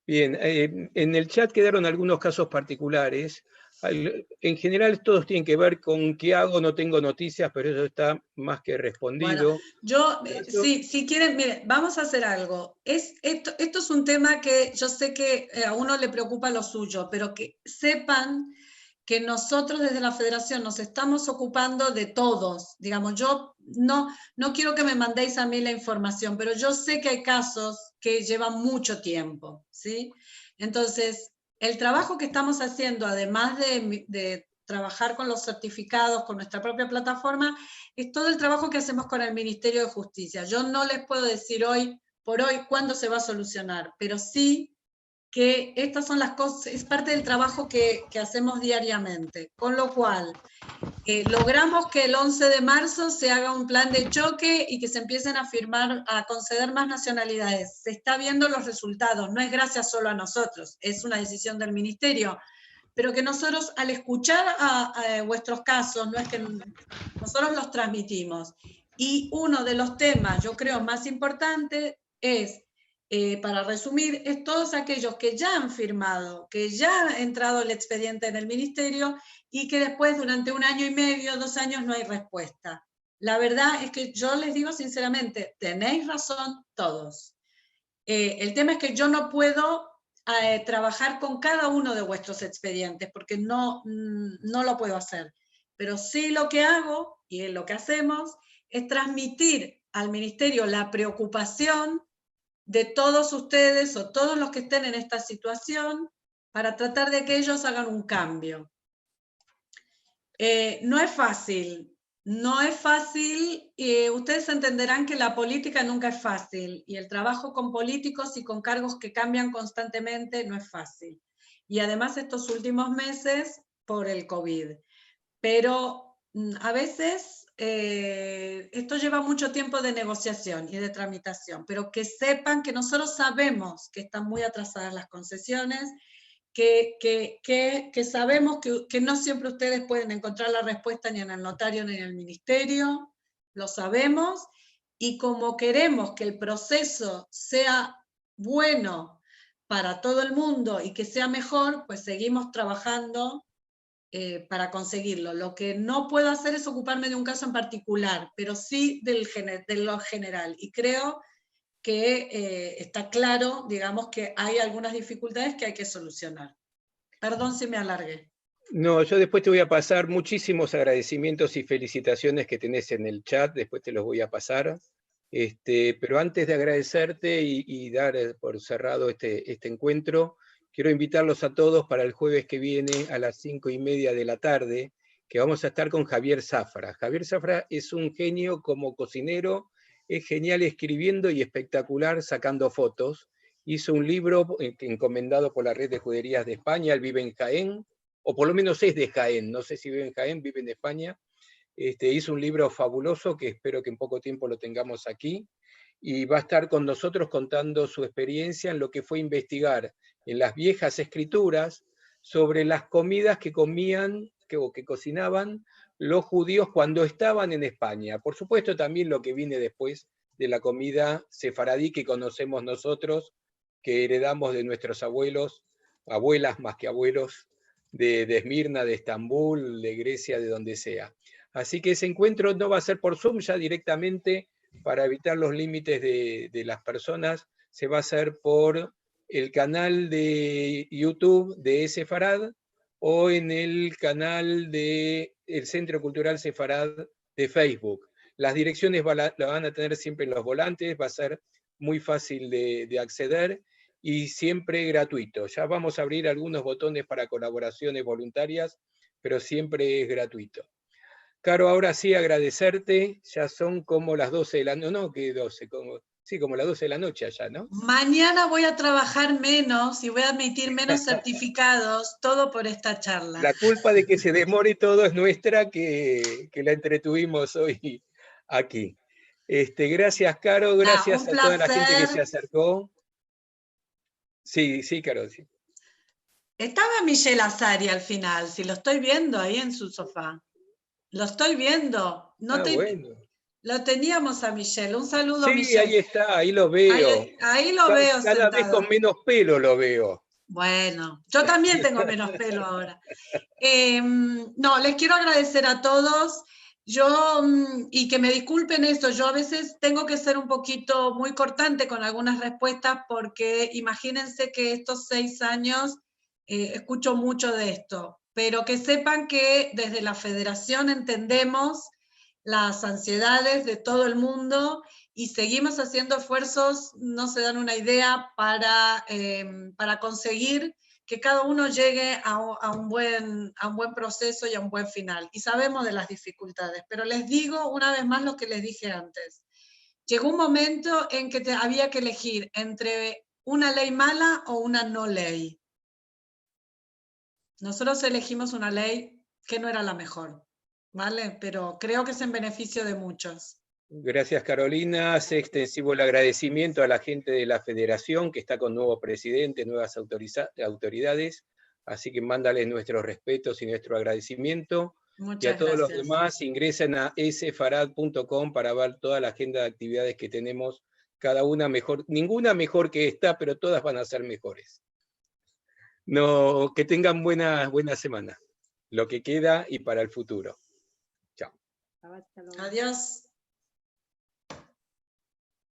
Bien, en el chat quedaron algunos casos particulares. En general todos tienen que ver con qué hago, no tengo noticias, pero eso está más que respondido. Bueno, si quieren, mire, vamos a hacer algo. Esto es un tema que yo sé que a uno le preocupa lo suyo, pero que sepan que nosotros desde la Federación nos estamos ocupando de todos. Digamos, yo no quiero que me mandéis a mí la información, pero yo sé que hay casos que llevan mucho tiempo, ¿sí? Entonces, el trabajo que estamos haciendo, además de trabajar con los certificados, con nuestra propia plataforma, es todo el trabajo que hacemos con el Ministerio de Justicia. Yo no les puedo decir hoy por hoy cuándo se va a solucionar, pero sí que estas son las cosas, es parte del trabajo que hacemos diariamente, con lo cual logramos que el 11 de marzo se haga un plan de choque y que se empiecen a firmar, a conceder más nacionalidades. Se está viendo los resultados, no es gracias solo a nosotros, es una decisión del Ministerio, pero que nosotros al escuchar a vuestros casos, no es que nosotros los transmitimos. Y uno de los temas, yo creo, más importantes es, para resumir, es todos aquellos que ya han firmado, que ya ha entrado el expediente en el ministerio y que después durante 1 año y medio, 2 años no hay respuesta. La verdad es que yo les digo sinceramente, tenéis razón todos. El tema es que yo no puedo trabajar con cada uno de vuestros expedientes, porque no lo puedo hacer. Pero sí lo que hago, y lo que hacemos, es transmitir al ministerio la preocupación de todos ustedes o todos los que estén en esta situación para tratar de que ellos hagan un cambio. No es fácil. No es fácil, ustedes entenderán que la política nunca es fácil, y el trabajo con políticos y con cargos que cambian constantemente no es fácil. Y además estos últimos meses por el COVID. Pero a veces esto lleva mucho tiempo de negociación y de tramitación, pero que sepan que nosotros sabemos que están muy atrasadas las concesiones, que sabemos que no siempre ustedes pueden encontrar la respuesta ni en el notario ni en el ministerio, lo sabemos, y como queremos que el proceso sea bueno para todo el mundo y que sea mejor, pues seguimos trabajando para conseguirlo. Lo que no puedo hacer es ocuparme de un caso en particular, pero sí de lo general, y creo que está claro, digamos, que hay algunas dificultades que hay que solucionar. Perdón si me alargué. No, yo después te voy a pasar muchísimos agradecimientos y felicitaciones que tenés en el chat, después te los voy a pasar. Pero antes de agradecerte y dar por cerrado este encuentro, quiero invitarlos a todos para el jueves que viene a las 5:30 de la tarde, que vamos a estar con Javier Zafra. Javier Zafra es un genio como cocinero, es genial escribiendo y espectacular sacando fotos. Hizo un libro encomendado por la Red de Juderías de España, él vive en Jaén, o por lo menos es de Jaén, no sé si vive en Jaén, vive en España. Hizo un libro fabuloso que espero que en poco tiempo lo tengamos aquí, y va a estar con nosotros contando su experiencia en lo que fue investigar en las viejas escrituras sobre las comidas que comían o que cocinaban los judíos cuando estaban en España. Por supuesto también lo que viene después de la comida sefaradí que conocemos nosotros, que heredamos de nuestros abuelos, abuelas más que abuelos, de Esmirna, de Estambul, de Grecia, de donde sea. Así que ese encuentro no va a ser por Zoom, ya directamente, para evitar los límites de las personas, se va a hacer por el canal de YouTube de Sefarad o en el canal del Centro Cultural Sefarad de Facebook. Las direcciones la van a tener siempre en los volantes, va a ser muy fácil de acceder y siempre gratuito. Ya vamos a abrir algunos botones para colaboraciones voluntarias, pero siempre es gratuito. Caro, ahora sí agradecerte, ya son como las 12 de la noche, no, que 12, como las 12 de la noche allá, ¿no? Mañana voy a trabajar menos y voy a emitir menos certificados, todo por esta charla. La culpa de que se demore todo es nuestra, que la entretuvimos hoy aquí. Gracias, Caro, gracias a toda la gente que se acercó. Sí, Caro, sí. Estaba Michelle Azari al final, si lo estoy viendo ahí en su sofá. Lo estoy viendo. Bueno. Lo teníamos a Michelle. Un saludo, sí, Michelle. Ahí está, ahí lo veo. Ahí lo veo. Cada vez con menos pelo lo veo. Bueno, yo también tengo menos pelo ahora. No, les quiero agradecer a todos. Y que me disculpen esto, yo a veces tengo que ser un poquito muy cortante con algunas respuestas, porque imagínense que estos 6 años escucho mucho de esto, pero que sepan que desde la Federación entendemos las ansiedades de todo el mundo y seguimos haciendo esfuerzos, no se dan una idea, para conseguir que cada uno llegue a un buen proceso y a un buen final. Y sabemos de las dificultades, pero les digo una vez más lo que les dije antes. Llegó un momento en que había que elegir entre una ley mala o una no ley. Nosotros elegimos una ley que no era la mejor, ¿vale? Pero creo que es en beneficio de muchos. Gracias, Carolina. Hace extensivo el agradecimiento a la gente de la Federación, que está con nuevo presidente, nuevas autoridades, Así que mándales nuestros respetos y nuestro agradecimiento. Muchas y a todos gracias. los demás ingresen a sfarad.com para ver toda la agenda de actividades que tenemos, cada una mejor, ninguna mejor que esta, pero todas van a ser mejores. No, que tengan buena semana, lo que queda y para el futuro. Chao. Adiós.